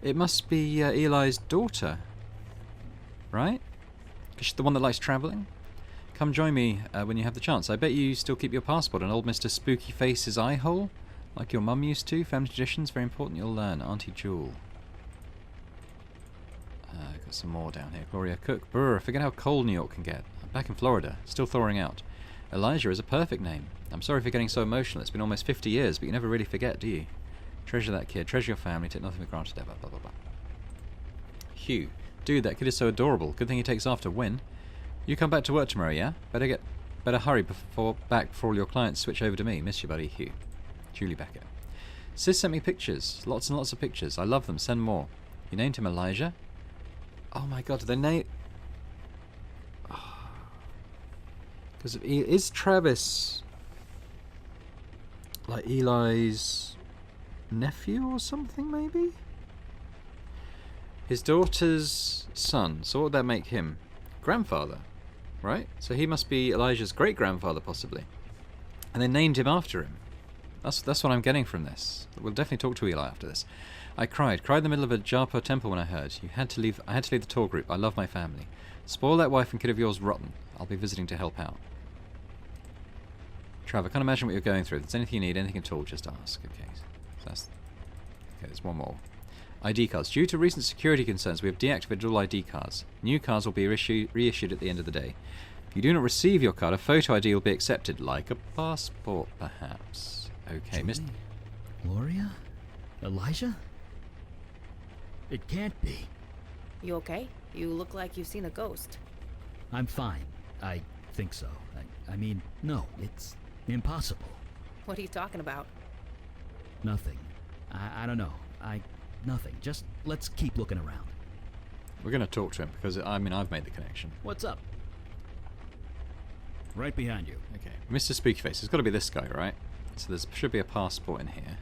it must be Eli's daughter. Right? 'Cause she's the one that likes travelling. Come join me when you have the chance. I bet you still keep your passport on old Mr. Spooky Face's eye hole, like your mum used to. Family traditions, very important. You'll learn. Auntie Jewel. Got some more down here. Gloria Cook. Brr, forget how cold New York can get. I'm back in Florida, still thawing out. Elijah is a perfect name. I'm sorry for getting so emotional. It's been almost 50 years, but you never really forget, do you? Treasure that kid. Treasure your family. Take nothing for granted ever. Blah, blah, blah. Hugh. Dude, that kid is so adorable. Good thing he takes after Win. You come back to work tomorrow, yeah? Better hurry before all your clients switch over to me. Miss you, buddy. Hugh. Julie Beckett. Sis sent me pictures. Lots and lots of pictures. I love them. Send more. You named him Elijah? Oh my god, they name... Because is Travis like Eli's nephew or something, maybe? His daughter's son. So what would that make him? Grandfather, right? So he must be Elijah's great-grandfather, possibly. And they named him after him. That's what I'm getting from this. We'll definitely talk to Eli after this. I cried in the middle of a Japa temple when I heard. I had to leave the tour group. I love my family. Spoil that wife and kid of yours rotten. I'll be visiting to help out. Trav, I can't imagine what you're going through. If there's anything you need, anything at all, just ask. Okay, okay, there's one more. ID cards. Due to recent security concerns, we have deactivated all ID cards. New cards will be reissued at the end of the day. If you do not receive your card, a photo ID will be accepted, like a passport, perhaps. Okay, Miss... Gloria? Elijah? It can't be. You okay? You look like you've seen a ghost. I'm fine. I think so. I mean, no, it's impossible. What are you talking about? Nothing. I don't know. Nothing. Just let's keep looking around. We're going to talk to him because, I mean, I've made the connection. What's up? Right behind you. Okay. Mr. Spookyface. It's got to be this guy, right? So there should be a passport in here.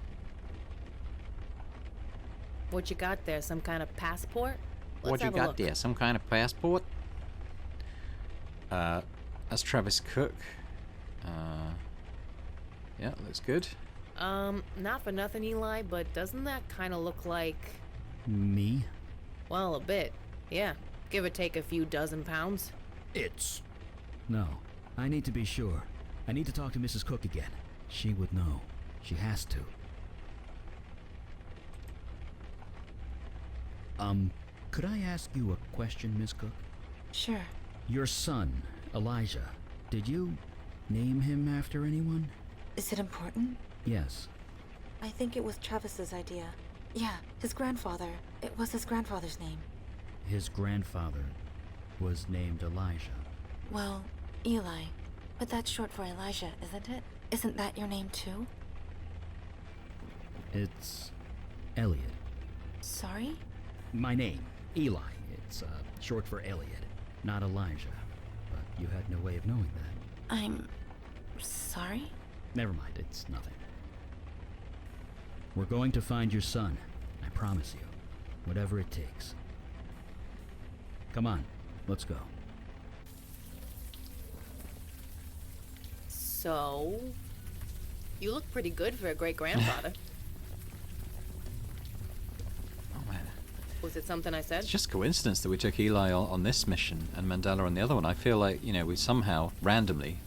What you got there? Some kind of passport? What you got there? Some kind of passport? That's Travis Cook. Yeah, looks good. Not for nothing, Eli, but doesn't that kind of look like... Me? Well, a bit. Yeah. Give or take a few dozen pounds. It's... No. I need to be sure. I need to talk to Mrs. Cook again. She would know. She has to. Could I ask you a question, Miss Cook? Sure. Your son, Elijah, did you name him after anyone? Is it important? Yes. I think it was Travis's idea. Yeah, his grandfather. It was his grandfather's name. His grandfather was named Elijah. Well, Eli. But that's short for Elijah, isn't it? Isn't that your name too? It's Elliot. Sorry? My name, Eli. It's short for Elliot, not Elijah. But you had no way of knowing that. I'm... sorry? Never mind, it's nothing. We're going to find your son. I promise you. Whatever it takes. Come on, let's go. So... You look pretty good for a great-grandfather. Oh, man. Was it something I said? It's just coincidence that we took Eli on this mission and Mandela on the other one. I feel like, you know, we somehow, randomly,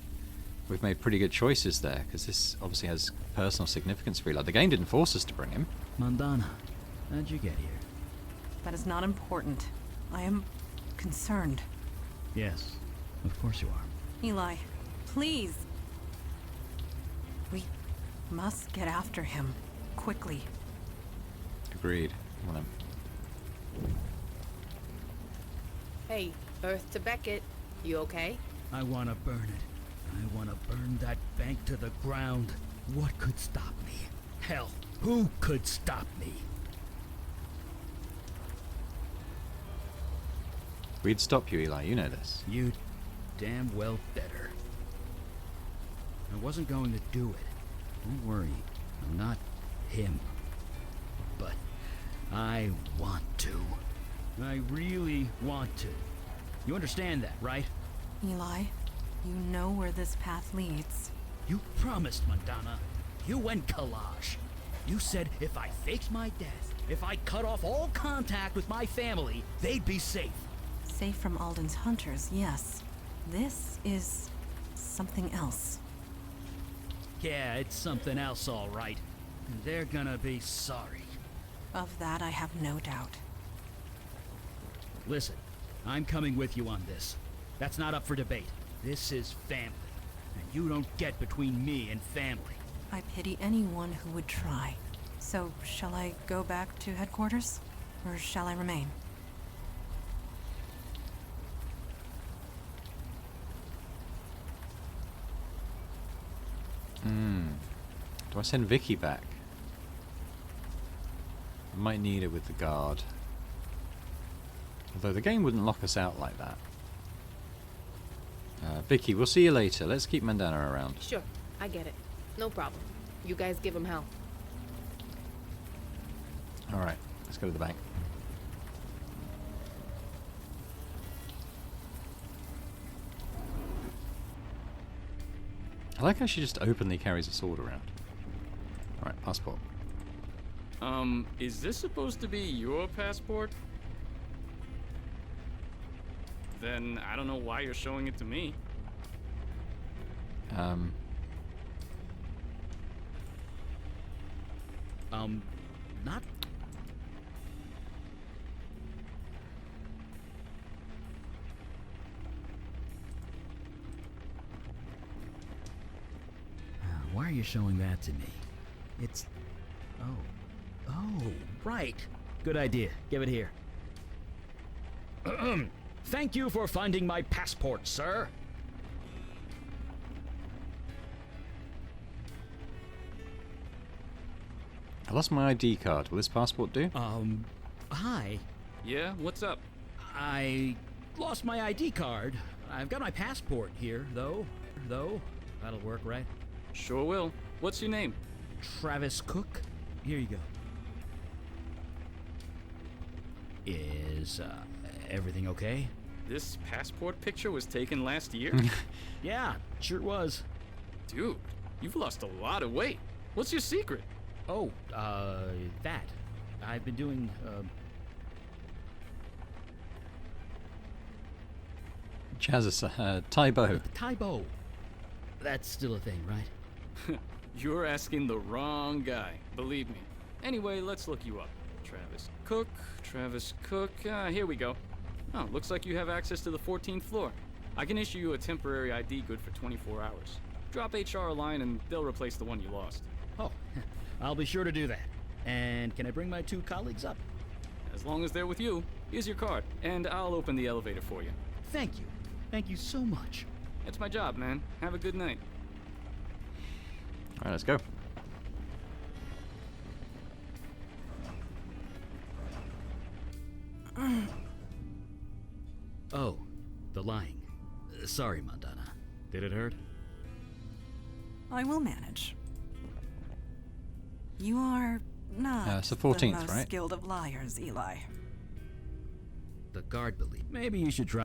we've made pretty good choices there, because this obviously has personal significance for Eli. The game didn't force us to bring him. Mandana, how'd you get here? That is not important. I am concerned. Yes, of course you are. Eli, please. We must get after him. Quickly. Agreed. Hey, Earth to Beckett. You okay? I want to burn it. I want to burn that bank to the ground. What could stop me? Hell, who could stop me? We'd stop you, Eli. You know this. You damn well better. I wasn't going to do it. Don't worry. I'm not him. But I want to. I really want to. You understand that, right? Eli, you know where this path leads. You promised, Mandana. You and Kalash. You said if I faked my death, if I cut off all contact with my family, they'd be safe. Safe from Alden's hunters, yes. This is something else. Yeah, it's something else, all right. And they're gonna be sorry. Of that, I have no doubt. Listen, I'm coming with you on this. That's not up for debate. This is family. And you don't get between me and family. I pity anyone who would try. So, shall I go back to headquarters? Or shall I remain? Do I send Vicky back? Might need it with the guard. Although the game wouldn't lock us out like that. Vicky, we'll see you later. Let's keep Mandana around. Sure, I get it. No problem. You guys give him hell. Alright, let's go to the bank. I like how she just openly carries a sword around. Alright, passport. Is this supposed to be your passport? Then I don't know why you're showing it to me. Not. Why are you showing that to me? It's. Oh, right. Good idea. Give it here. Thank you for finding my passport, sir. I lost my ID card. Will this passport do? Hi. Yeah, what's up? I lost my ID card. I've got my passport here, though. That'll work, right? Sure will. What's your name? Travis Cook. Here you go. Is, everything okay? This passport picture was taken last year? Yeah, sure was. Dude, you've lost a lot of weight. What's your secret? Oh, that. I've been doing, Taibo. Taibo. That's still a thing, right? You're asking the wrong guy, believe me. Anyway, let's look you up. Travis Cook, here we go. Oh, looks like you have access to the 14th floor. I can issue you a temporary ID good for 24 hours. Drop HR a line and they'll replace the one you lost. Oh, I'll be sure to do that. And can I bring my 2 colleagues up? As long as they're with you. Here's your card, and I'll open the elevator for you. Thank you. Thank you so much. It's my job, man. Have a good night. Alright, let's go. Oh, the lying. Sorry, Mandana. Did it hurt? I will manage. You are not it's the 14th, the most right? skilled of liars, Eli. The guard believe. Maybe you should try.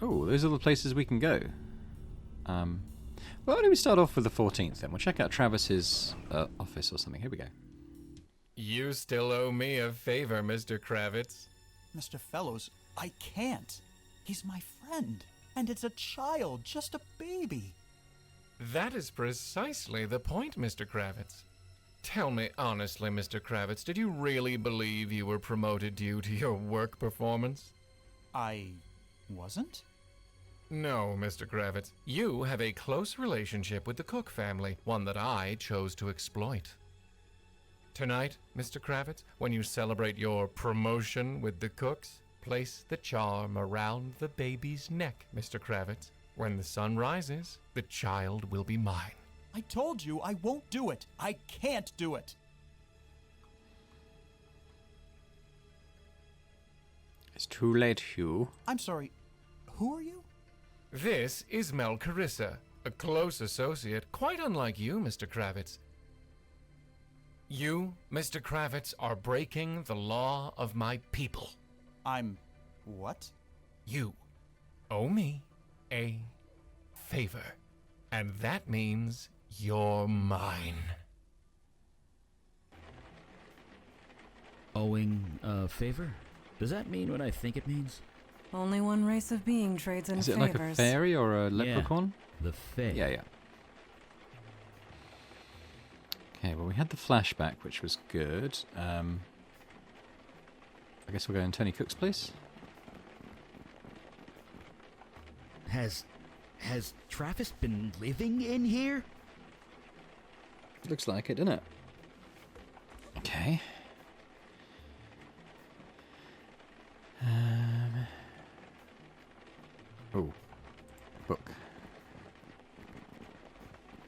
Oh, those are the places we can go. Well, why don't we start off with the 14th then? We'll check out Travis's office or something. Here we go. You still owe me a favor, Mr. Kravitz. Mr. Fellows, I can't. He's my friend. And it's a child, just a baby. That is precisely the point, Mr. Kravitz. Tell me honestly, Mr. Kravitz, did you really believe you were promoted due to your work performance? I wasn't? No, Mr. Kravitz. You have a close relationship with the Cook family, one that I chose to exploit. Tonight, Mr. Kravitz, when you celebrate your promotion with the Cooks, place the charm around the baby's neck, Mr. Kravitz. When the sun rises, the child will be mine. I told you I won't do it. I can't do it. It's too late, Hugh. I'm sorry. Who are you? This is Mel Carissa, a close associate, quite unlike you, Mr. Kravitz. You, Mr. Kravitz, are breaking the law of my people. I'm what? You owe me a favor, and that means you're mine. Owing a favor? Does that mean what I think it means? Only one race of being trades in Is it favors. like a fairy or a leprechaun? The fae. Yeah. Okay, well, we had the flashback, which was good. I guess we'll go in Tony Cook's place. Has Travis been living in here? Looks like it, doesn't it? Okay. Oh, book.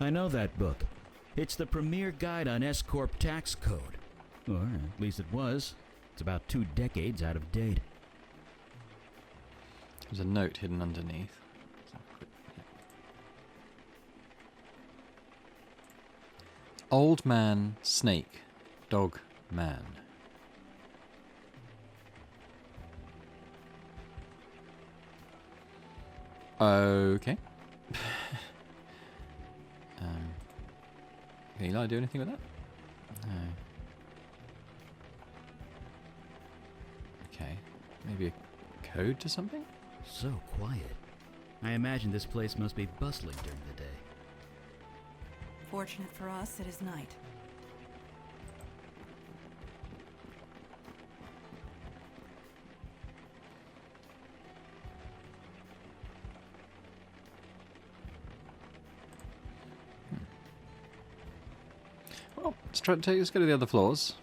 I know that book. It's the premier guide on S-Corp tax code. Or at least it was. It's about 2 decades out of date. There's a note hidden underneath. Old man, snake, dog, man. Okay. Can Eli do anything with that? No. Okay. Maybe a code to something? So quiet. I imagine this place must be bustling during the day. Fortunate for us, it is night. Well, let's go to the other floors.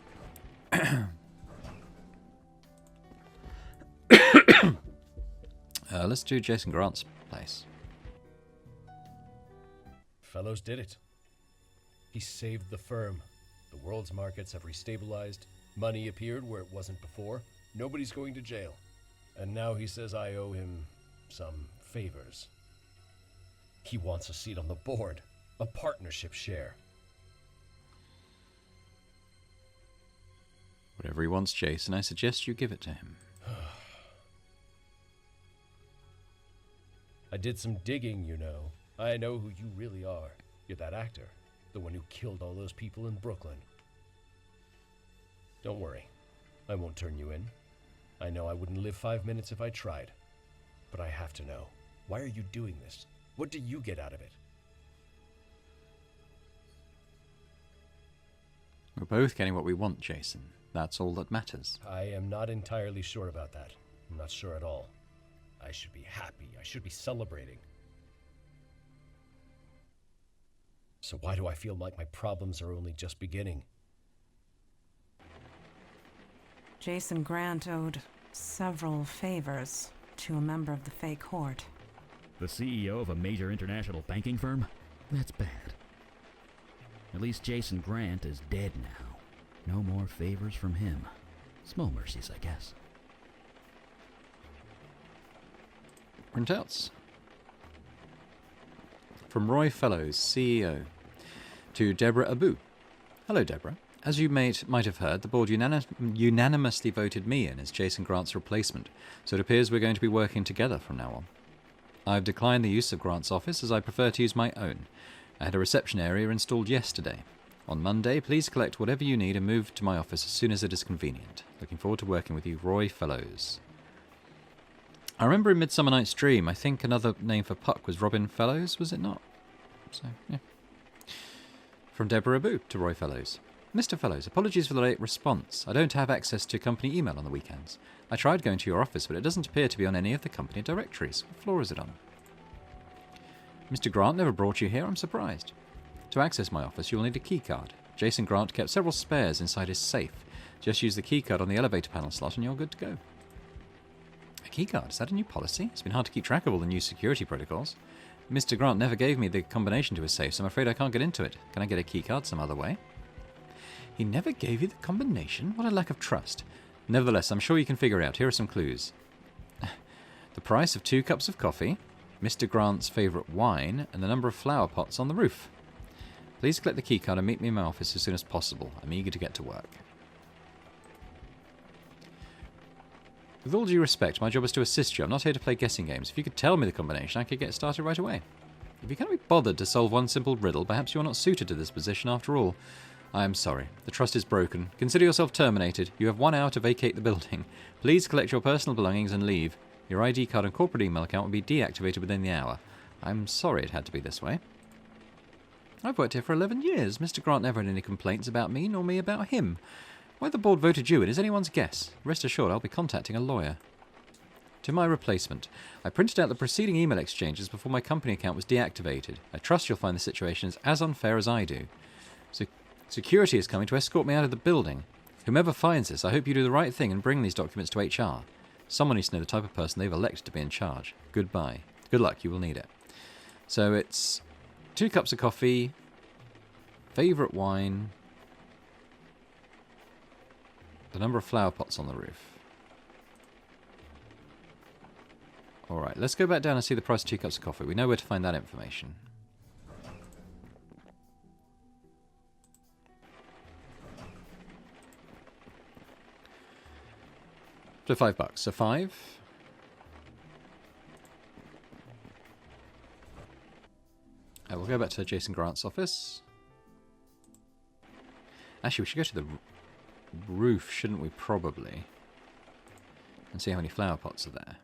Let's do Jason Grant's place. Fellows did it. He saved the firm. The world's markets have restabilized. Money appeared where it wasn't before. Nobody's going to jail. And now he says I owe him some favors. He wants a seat on the board. A partnership share. Whatever he wants, Jason, I suggest you give it to him. I did some digging, you know. I know who you really are. You're that actor. The one who killed all those people in Brooklyn. Don't worry. I won't turn you in. I know I wouldn't live 5 minutes if I tried. But I have to know. Why are you doing this? What do you get out of it? We're both getting what we want, Jason. That's all that matters. I am not entirely sure about that. I'm not sure at all. I should be happy. I should be celebrating. So why do I feel like my problems are only just beginning? Jason Grant owed several favors to a member of the fake horde. The CEO of a major international banking firm? That's bad. At least Jason Grant is dead now. No more favors from him. Small mercies, I guess. Printouts. From Roy Fellows, CEO, to Deborah Abu. Hello, Deborah. As you might have heard, the board unanimously voted me in as Jason Grant's replacement, so it appears we're going to be working together from now on. I've declined the use of Grant's office as I prefer to use my own. I had a reception area installed yesterday. On Monday, please collect whatever you need and move to my office as soon as it is convenient. Looking forward to working with you, Roy Fellows. I remember in Midsummer Night's Dream, I think another name for Puck was Robin Fellows, was it not? So, yeah. From Deborah Abu to Roy Fellows. Mr. Fellows, apologies for the late response. I don't have access to company email on the weekends. I tried going to your office, but it doesn't appear to be on any of the company directories. What floor is it on? Mr. Grant never brought you here. I'm surprised. To access my office, you'll need a keycard. Jason Grant kept several spares inside his safe. Just use the keycard on the elevator panel slot and you're good to go. A keycard? Is that a new policy? It's been hard to keep track of all the new security protocols. Mr. Grant never gave me the combination to his safe, so I'm afraid I can't get into it. Can I get a keycard some other way? He never gave you the combination? What a lack of trust. Nevertheless, I'm sure you can figure it out. Here are some clues. The price of 2 cups of coffee, Mr. Grant's favourite wine, and the number of flower pots on the roof. Please collect the keycard and meet me in my office as soon as possible. I'm eager to get to work. With all due respect, my job is to assist you. I'm not here to play guessing games. If you could tell me the combination, I could get started right away. If you can't be bothered to solve one simple riddle, perhaps you are not suited to this position after all. I am sorry. The trust is broken. Consider yourself terminated. You have 1 hour to vacate the building. Please collect your personal belongings and leave. Your ID card and corporate email account will be deactivated within the hour. I'm sorry it had to be this way. I've worked here for 11 years. Mr. Grant never had any complaints about me, nor me about him. Why the board voted you in is anyone's guess. Rest assured I'll be contacting a lawyer. To my replacement. I printed out the preceding email exchanges before my company account was deactivated. I trust you'll find the situation as unfair as I do. Security is coming to escort me out of the building. Whomever finds this, I hope you do the right thing and bring these documents to HR. Someone needs to know the type of person they've elected to be in charge. Goodbye. Good luck, you will need it. So it's 2 cups of coffee, Favorite wine. The number of flower pots on the roof. Alright, let's go back down and see the price of 2 cups of coffee. We know where to find that information. So $5. So 5. We'll go back to Jason Grant's office. Actually, we should go to the roof, shouldn't we? Probably. And see how many flower pots are there.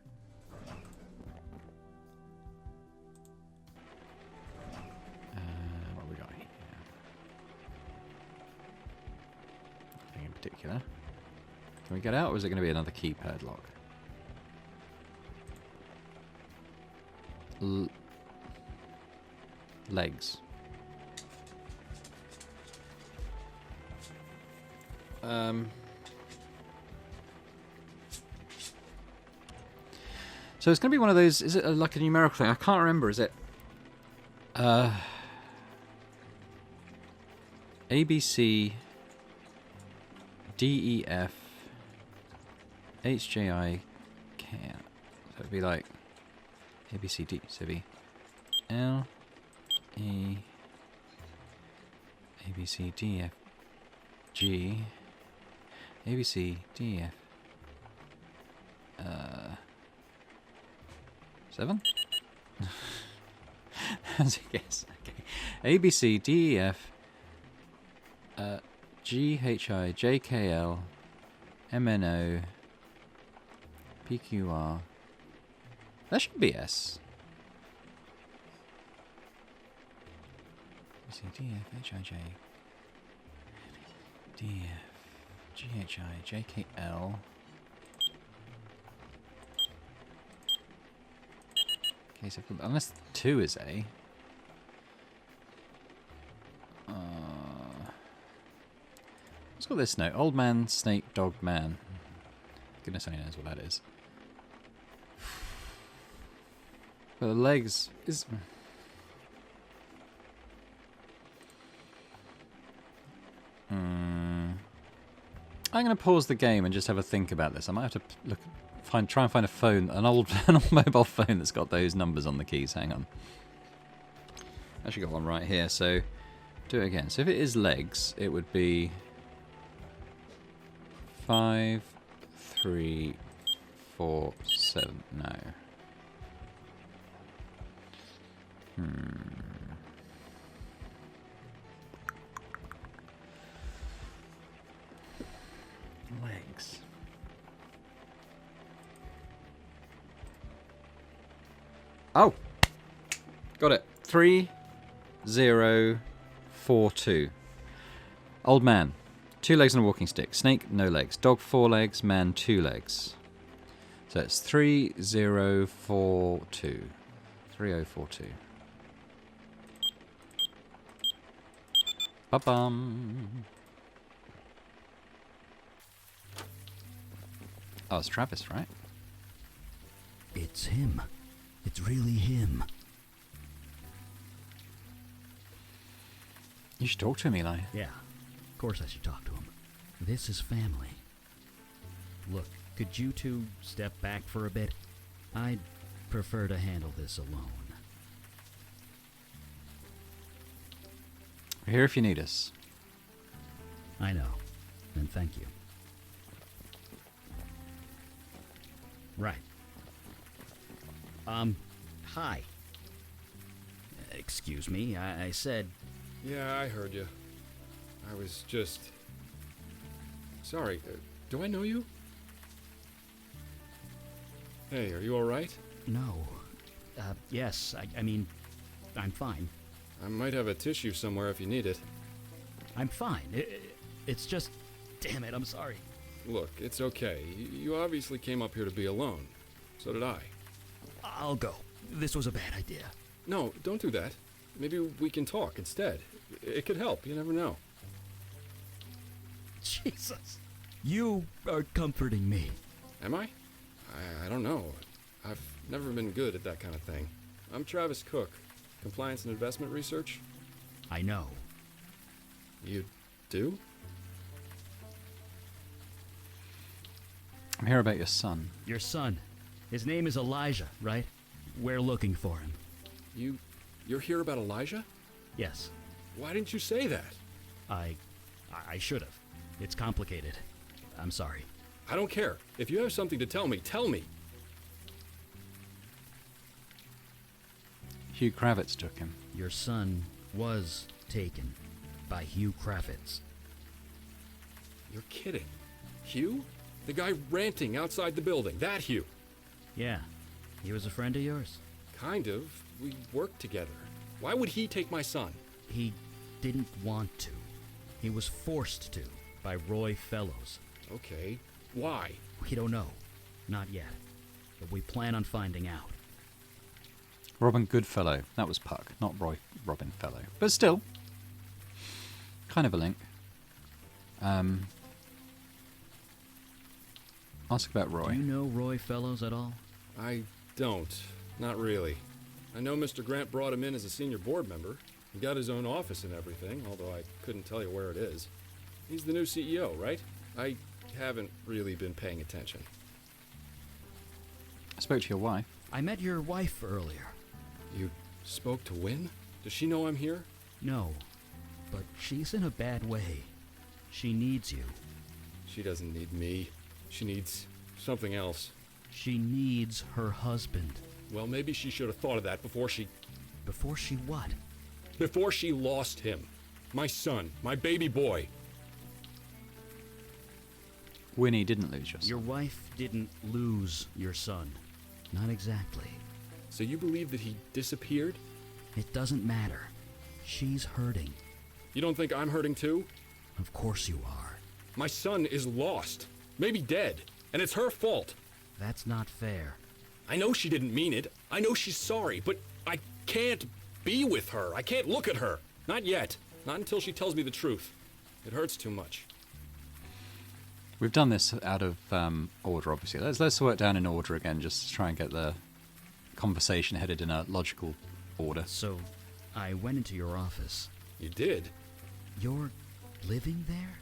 What have we got here? Nothing in particular. Can we get out, or is it going to be another keypad lock? Legs. So it's going to be one of those. Is it like a numerical thing? I can't remember. Is it A, B, C, D, E, F, H, J, I, K. So it'd be like A, B, C, D. So it'd be L, E, A, B, C, D, F, G, A, B, C, D, F, 7? As a guess. Okay. A, B, C, D, E, F, G, H, I, J, K, L, M, N, O, P, Q, R. That should be S. C, D, F, H, I, J, D, F, G, H, I, J, K, L. Okay, so unless 2 is A. Let's got this note. Old man, snake, dog, man. Goodness only knows what that is. But the legs is... I'm going to pause the game and just have a think about this. I might have to try and find a phone, an old mobile phone that's got those numbers on the keys. Hang on. Actually got one right here, so do it again. So if it is legs, it would be 5, 3, 4, 7. No. Legs. Oh! Got it. 3042. Old man. 2 legs and a walking stick. Snake, no legs. Dog, 4 legs. Man, 2 legs. So it's 3042. 3042. Ba-bum. Oh, it's Travis, right? It's him. It's really him. You should talk to him, Eli. Yeah, of course I should talk to him. This is family. Look, could you two step back for a bit? I'd prefer to handle this alone. We're here if you need us. I know, and thank you. Right. Hi. Excuse me, I said... Yeah, I heard you. I was just... Sorry, do I know you? Hey, are you alright? No. Yes, I mean, I'm fine. I might have a tissue somewhere if you need it. I'm fine. It's just... Damn it, I'm sorry. Look, it's okay. You obviously came up here to be alone. So did I. I'll go. This was a bad idea. No, don't do that. Maybe we can talk instead. It could help. You never know. Jesus. You are comforting me. Am I? I don't know. I've never been good at that kind of thing. I'm Travis Cook, Compliance and Investment Research. I know. You do? I'm here about your son. Your son. His name is Elijah, right? We're looking for him. You're here about Elijah? Yes. Why didn't you say that? I should have. It's complicated. I'm sorry. I don't care. If you have something to tell me, tell me. Hugh Kravitz took him. Your son was taken by Hugh Kravitz. You're kidding. Hugh? The guy ranting outside the building. That Hugh. Yeah. He was a friend of yours? Kind of. We worked together. Why would he take my son? He didn't want to. He was forced to by Roy Fellows. Okay. Why? We don't know. Not yet. But we plan on finding out. Robin Goodfellow. That was Puck, not Robin Fellow. But still, kind of a link. Ask about Roy. Do you know Roy Fellows at all? I don't. Not really. I know Mr. Grant brought him in as a senior board member. He got his own office and everything, although I couldn't tell you where it is. He's the new CEO, right? I haven't really been paying attention. I spoke to your wife. I met your wife earlier. You spoke to Wynn? Does she know I'm here? No, but she's in a bad way. She needs you. She doesn't need me. She needs something else. She needs her husband. Well, maybe she should have thought of that before she... Before she what? Before she lost him. My son. My baby boy. Winnie didn't lose your son. Your wife didn't lose your son. Not exactly. So you believe that he disappeared? It doesn't matter. She's hurting. You don't think I'm hurting too? Of course you are. My son is lost. Maybe dead. And it's her fault. That's not fair. I know she didn't mean it. I know she's sorry, but I can't be with her. I can't look at her. Not yet. Not until she tells me the truth. It hurts too much. We've done this out of order, obviously. Let's work down in order again, just to try and get the conversation headed in a logical order. So, I went into your office. You did? You're living there?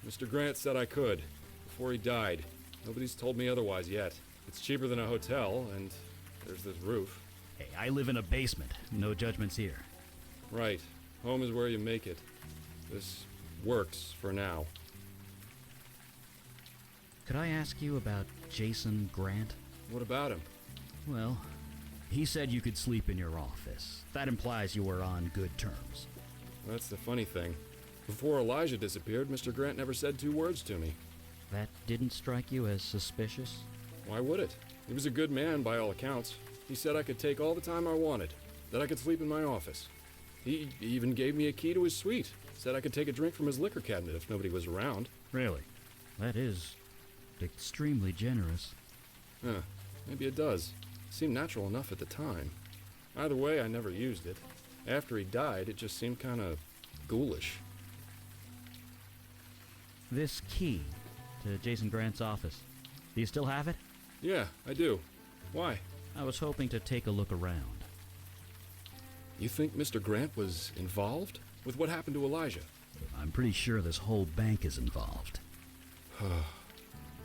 Mr. Grant said I could, before he died. Nobody's told me otherwise yet. It's cheaper than a hotel, and there's this roof. Hey, I live in a basement. No judgments here. Right. Home is where you make it. This works for now. Could I ask you about Jason Grant? What about him? Well, he said you could sleep in your office. That implies you were on good terms. That's the funny thing. Before Elijah disappeared, Mr. Grant never said 2 words to me. That didn't strike you as suspicious? Why would it? He was a good man by all accounts. He said I could take all the time I wanted, that I could sleep in my office. He even gave me a key to his suite. Said I could take a drink from his liquor cabinet if nobody was around. Really? That is extremely generous. Huh. Maybe it does. Seemed natural enough at the time. Either way, I never used it. After he died, it just seemed kind of ghoulish. This key to Jason Grant's office, do you still have it? Yeah, I do. Why? I was hoping to take a look around. You think Mr. Grant was involved with what happened to Elijah? I'm pretty sure this whole bank is involved.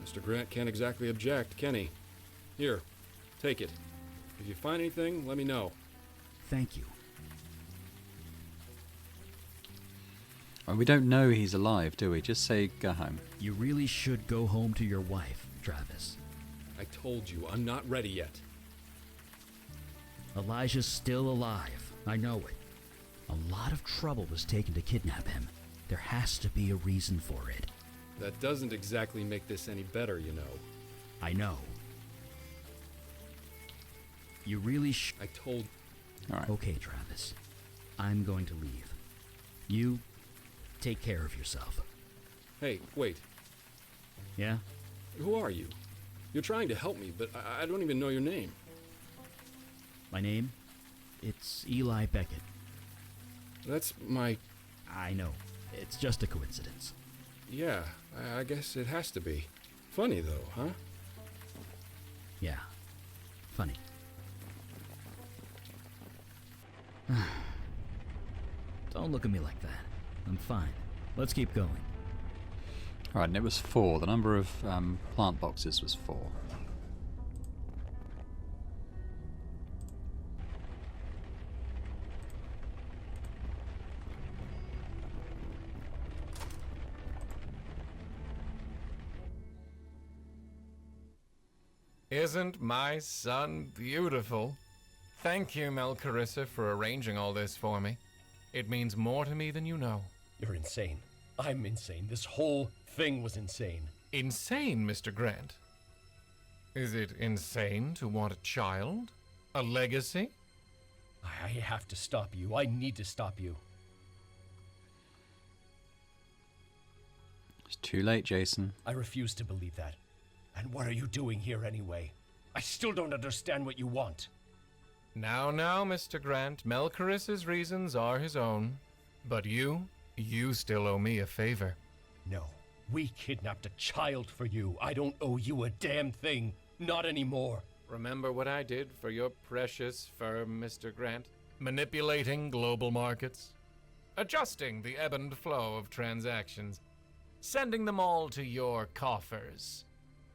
Mr. Grant can't exactly object, can he? Here, take it. If you find anything, let me know. Thank you. We don't know he's alive, do we? Just say go home. You really should go home to your wife, Travis. I told you, I'm not ready yet. Elijah's still alive. I know it. A lot of trouble was taken to kidnap him. There has to be a reason for it. That doesn't exactly make this any better, you know. I know. You really I told... All right. Okay, Travis. I'm going to leave. You take care of yourself. Hey, wait. Yeah? Who are you? You're trying to help me, but I don't even know your name. My name? It's Eli Beckett. That's my... I know. It's just a coincidence. Yeah, I guess it has to be. Funny, though, huh? Yeah. Funny. Don't look at me like that. I'm fine. Let's keep going. Alright, and it was 4. The number of plant boxes was 4. Isn't my son beautiful? Thank you, Melcarissa, for arranging all this for me. It means more to me than you know. You're insane. I'm insane. This whole thing was insane. Insane, Mr. Grant? Is it insane to want a child? A legacy? I have to stop you. I need to stop you. It's too late, Jason. I refuse to believe that. And what are you doing here anyway? I still don't understand what you want. Now, Mr. Grant, Melcarissa's reasons are his own. But you still owe me a favor. No, we kidnapped a child for you. I don't owe you a damn thing. Not anymore. Remember what I did for your precious firm, Mr. Grant? Manipulating global markets, adjusting the ebb and flow of transactions, sending them all to your coffers.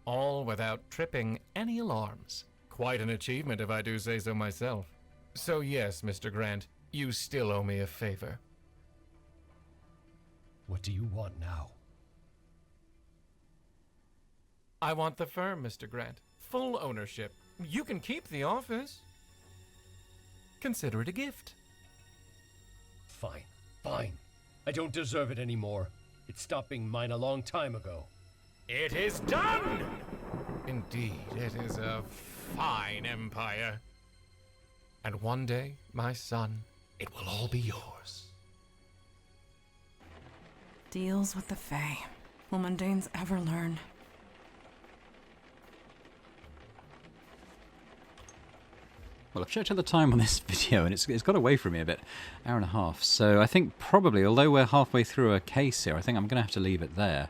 All without tripping any alarms. Quite an achievement if I do say so myself. So yes, Mr. Grant, you still owe me a favor. What do you want now? I want the firm, Mr. Grant. Full ownership. You can keep the office. Consider it a gift. Fine. I don't deserve it anymore. It stopped being mine a long time ago. It is done! Indeed, it is a fine empire. And one day, my son, it will all be yours. Deals with the Fae. Will mundanes ever learn? Well, I've checked out the time on this video and it's got away from me a bit. Hour and a half. So I think probably, although we're halfway through a case here, I think I'm going to have to leave it there.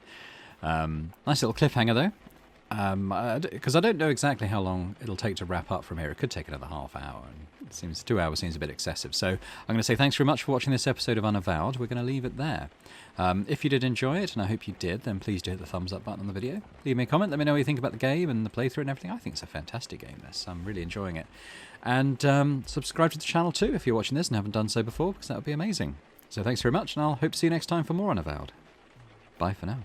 Nice little cliffhanger though. Because I don't know exactly how long it'll take to wrap up from here. It could take another half hour. And it seems 2 hours seems a bit excessive. So I'm going to say thanks very much for watching this episode of Unavowed. We're going to leave it there. If you did enjoy it, and I hope you did, then please do hit the thumbs up button on the video. Leave me a comment. Let me know what you think about the game and the playthrough and everything. I think it's a fantastic game, this. I'm really enjoying it. And subscribe to the channel too if you're watching this and haven't done so before, because that would be amazing. So thanks very much, and I'll hope to see you next time for more Unavowed. Bye for now.